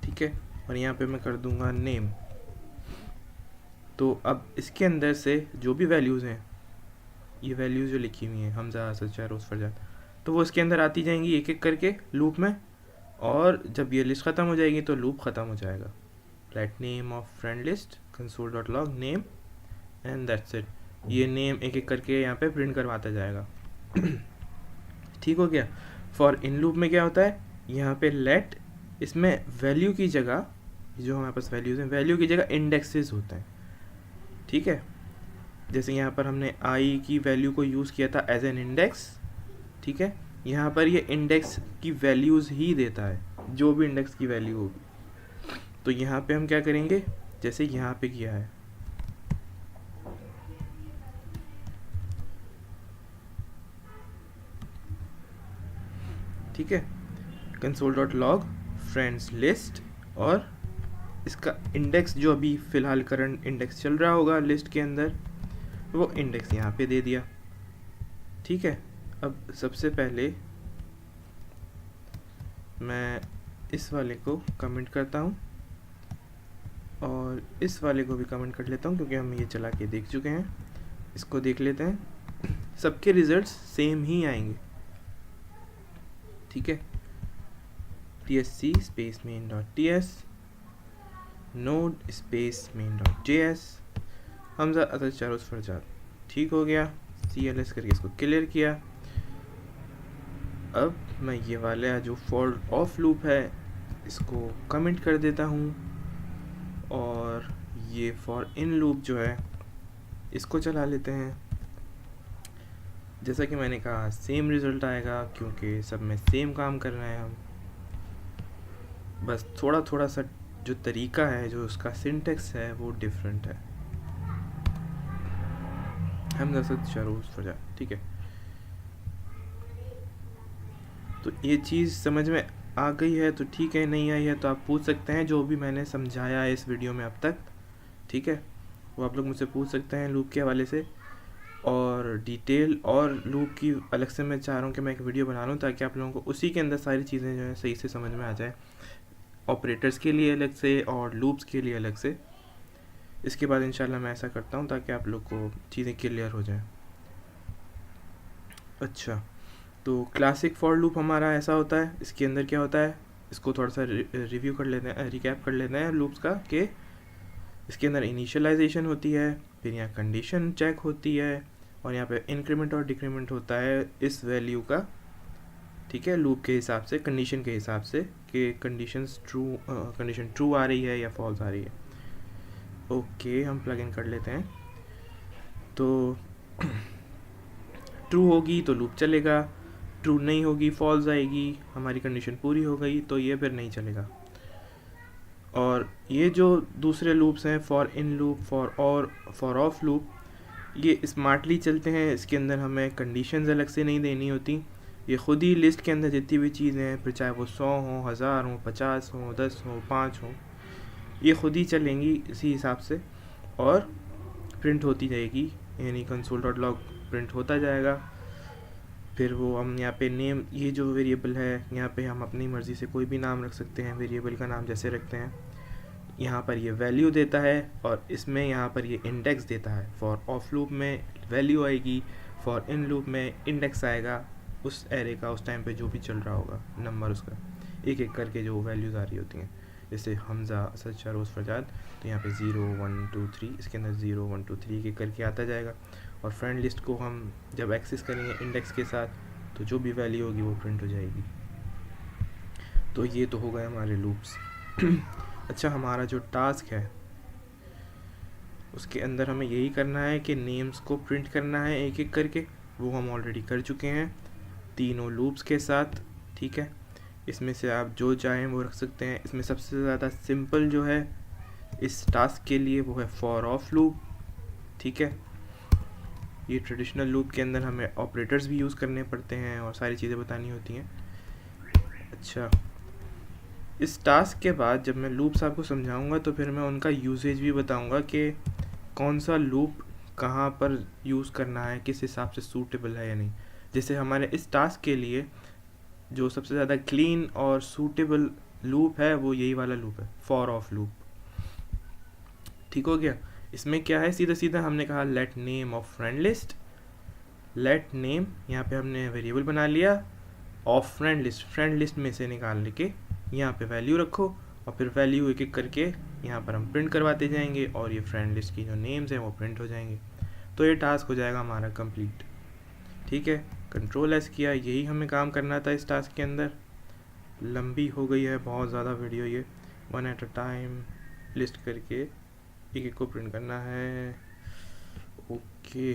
ठीक है, और यहाँ पे मैं कर दूँगा नेम। तो अब इसके अंदर से जो भी वैल्यूज़ हैं, ये वैल्यूज़ जो लिखी हुई हैं हमजा, सच्चा, रोज़, फरजाद, तो वो इसके अंदर आती जाएंगी एक एक करके लूप में, और जब ये लिस्ट ख़त्म हो जाएगी तो लूप ख़त्म हो जाएगा। Let name of friend list console dot log name and that's it. ये नेम एक एक करके यहाँ पे प्रिंट करवाता जाएगा। ठीक हो गया। फॉर इन लूप में क्या होता है, यहाँ पे लेट, इसमें वैल्यू की जगह, जो हमारे पास वैल्यूज़ हैं, वैल्यू की जगह इंडेक्सेस होते हैं, ठीक है। जैसे यहाँ पर हमने आई की वैल्यू को यूज़ किया था एज एन इंडेक्स, ठीक है। यहाँ पर ये इंडेक्स की वैल्यूज़ ही देता है, जो भी इंडेक्स की वैल्यू होगी। तो यहाँ पे हम क्या करेंगे, जैसे यहाँ पे किया है, ठीक है, console dot log friends list, और इसका इंडेक्स जो अभी फ़िलहाल करंट इंडेक्स चल रहा होगा लिस्ट के अंदर, वो इंडेक्स यहाँ पे दे दिया, ठीक है। अब सबसे पहले मैं इस वाले को कमेंट करता हूँ और इस वाले को भी कमेंट कर लेता हूँ, क्योंकि हम ये चला के देख चुके हैं। इसको देख लेते हैं, सबके रिजल्ट्स सेम ही आएंगे, ठीक है। tsc space main dot ts, node space main dot js, Hamza, अदर, चारोस, फरजाद, ठीक हो गया। cls करके इसको क्लियर किया। अब मैं ये वाला जो फॉर ऑफ लूप है इसको कमेंट कर देता हूँ, और ये फॉर इन लूप जो है इसको चला लेते हैं। जैसा कि मैंने कहा सेम रिज़ल्ट आएगा, क्योंकि सब में सेम काम कर रहे हैं हम, बस थोड़ा थोड़ा सा जो तरीका है, जो उसका सिंटेक्स है वो डिफरेंट है। हम दरअसल शरूस फजा, ठीक है। तो ये चीज़ समझ में आ गई है तो ठीक है, नहीं आई है तो आप पूछ सकते हैं, जो भी मैंने समझाया है इस वीडियो में अब तक, ठीक है, वो आप लोग मुझसे पूछ सकते हैं लूप के हवाले से। और डिटेल और लूप की अलग से मैं चाह रहा हूँ कि मैं एक वीडियो बना लूँ, ताकि आप लोगों को उसी के अंदर सारी चीज़ें जो है सही से समझ में आ जाए। ऑपरेटर्स के लिए अलग से और लूप्स के लिए अलग से। इसके बाद इंशाल्लाह मैं ऐसा करता हूँ ताकि आप लोग को चीज़ें क्लियर हो जाएं। अच्छा, तो क्लासिक फॉर लूप हमारा ऐसा होता है। इसके अंदर क्या होता है, इसको थोड़ा सा रिव्यू कर लेते हैं, रिकैप कर लेते हैं लूप्स का, कि इसके अंदर इनिशियलाइजेशन होती है, फिर यहाँ कंडीशन चेक होती है, और यहाँ पे इंक्रीमेंट और डिक्रीमेंट होता है इस वैल्यू का, ठीक है, लूप के हिसाब से, कंडीशन के हिसाब से कि कंडीशन ट्रू आ रही है या फॉल्स आ रही है। ओके, हम प्लग इन कर लेते हैं। तो ट्रू होगी तो लूप चलेगा, ट्रू नहीं होगी फॉल्स आएगी, हमारी कंडीशन पूरी हो गई तो ये फिर नहीं चलेगा। और ये जो दूसरे लूप्स हैं, फॉर इन लूप, फॉर और फॉर ऑफ लूप, ये स्मार्टली चलते हैं। इसके अंदर हमें कंडीशंस अलग से नहीं देनी होती, ये खुद ही लिस्ट के अंदर जितनी भी चीज़ें हैं, फिर चाहे वो 100 हो, 1000 हो, 50 हो, 10 हो, 5 हो, ये खुद ही चलेंगी इसी हिसाब से और प्रिंट होती जाएगी, यानी console.log प्रिंट होता जाएगा। फिर वो हम यहाँ पे नेम, ये जो वेरिएबल है यहाँ पे हम अपनी मर्ज़ी से कोई भी नाम रख सकते हैं, वेरिएबल का नाम जैसे रखते हैं। यहाँ पर ये वैल्यू देता है और इसमें यहाँ पर ये इंडेक्स देता है। फॉर ऑफ लूप में वैल्यू आएगी, फॉर इन लूप में इंडेक्स आएगा उस एरे का, उस टाइम पे जो भी चल रहा होगा नंबर उसका, एक एक करके जो वैल्यूज़ आ रही होती हैं। जैसे हमज़ा, सच्चा, रोज़, फरजाद, तो यहाँ पे 0 1 2 3, इसके अंदर 0 1 2 3 एक करके आता जाएगा। और फ्रेंड लिस्ट को हम जब एक्सेस करेंगे इंडेक्स के साथ, तो जो भी वैल्यू होगी वो प्रिंट हो जाएगी। तो ये तो हो गए हमारे लूप्स। अच्छा, हमारा जो टास्क है उसके अंदर हमें यही करना है कि नेम्स को प्रिंट करना है एक एक करके। वो हम ऑलरेडी कर चुके हैं तीनों लूप्स के साथ, ठीक है। इसमें से आप जो चाहें वो रख सकते हैं। इसमें सबसे ज़्यादा सिंपल जो है इस टास्क के लिए वो है फॉर ऑफ लूप, ठीक है। ये ट्रेडिशनल लूप के अंदर हमें ऑपरेटर्स भी यूज़ करने पड़ते हैं और सारी चीज़ें बतानी होती हैं। अच्छा, इस टास्क के बाद जब मैं लूप्स आपको समझाऊंगा तो फिर मैं उनका यूजेज भी बताऊंगा कि कौन सा लूप कहाँ पर यूज़ करना है, किस हिसाब से सूटेबल है या नहीं। जैसे हमारे इस टास्क के लिए जो सबसे ज़्यादा क्लीन और सूटेबल लूप है वो यही वाला लूप है, फॉर ऑफ लूप, ठीक हो गया। इसमें क्या है, सीधा सीधा हमने कहा let name of friend list, let name, यहाँ पे हमने वेरिएबल बना लिया, ऑफ फ्रेंड लिस्ट में से निकाल के यहाँ पे वैल्यू रखो, और फिर वैल्यू एक एक करके यहाँ पर हम प्रिंट करवाते जाएंगे और ये फ्रेंड लिस्ट की जो नेम्स हैं वो प्रिंट हो जाएंगे। तो ये टास्क हो जाएगा हमारा कंप्लीट, ठीक है। कंट्रोल एस किया, यही हमें काम करना था इस टास्क के अंदर। लंबी हो गई है बहुत ज़्यादा वीडियो ये, 1 एट अ टाइम लिस्ट करके एक एक को प्रिंट करना है। ओके,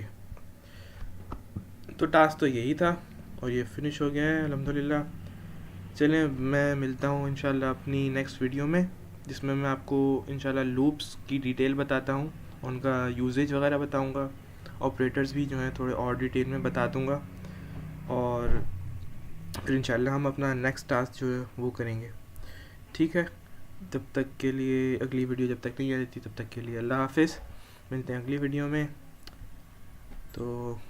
तो टास्क तो यही था और ये फिनिश हो गया है अल्हम्दुलिल्लाह। चलें, मैं मिलता हूँ इंशाल्लाह अपनी नेक्स्ट वीडियो में, जिसमें मैं आपको इंशाल्लाह लूप्स की डिटेल बताता हूँ, उनका यूजेज वगैरह बताऊँगा, ऑपरेटर्स भी जो हैं थोड़े और डिटेल में बता दूँगा, और फिर इंशाल्लाह हम अपना नेक्स्ट टास्क जो है वो करेंगे, ठीक है। तब तक के लिए, अगली वीडियो जब तक नहीं आ जाती तब तक के लिए अल्लाह हाफिज़, मिलते हैं अगली वीडियो में। तो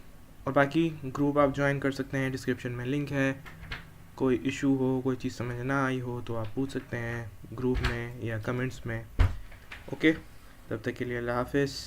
और बाकी ग्रुप आप ज्वाइन कर सकते हैं, डिस्क्रिप्शन में लिंक है। कोई इशू हो, कोई चीज़ समझ ना आई हो तो आप पूछ सकते हैं ग्रुप में या कमेंट्स में। ओके, तब तक के लिए अल्लाह हाफिज़।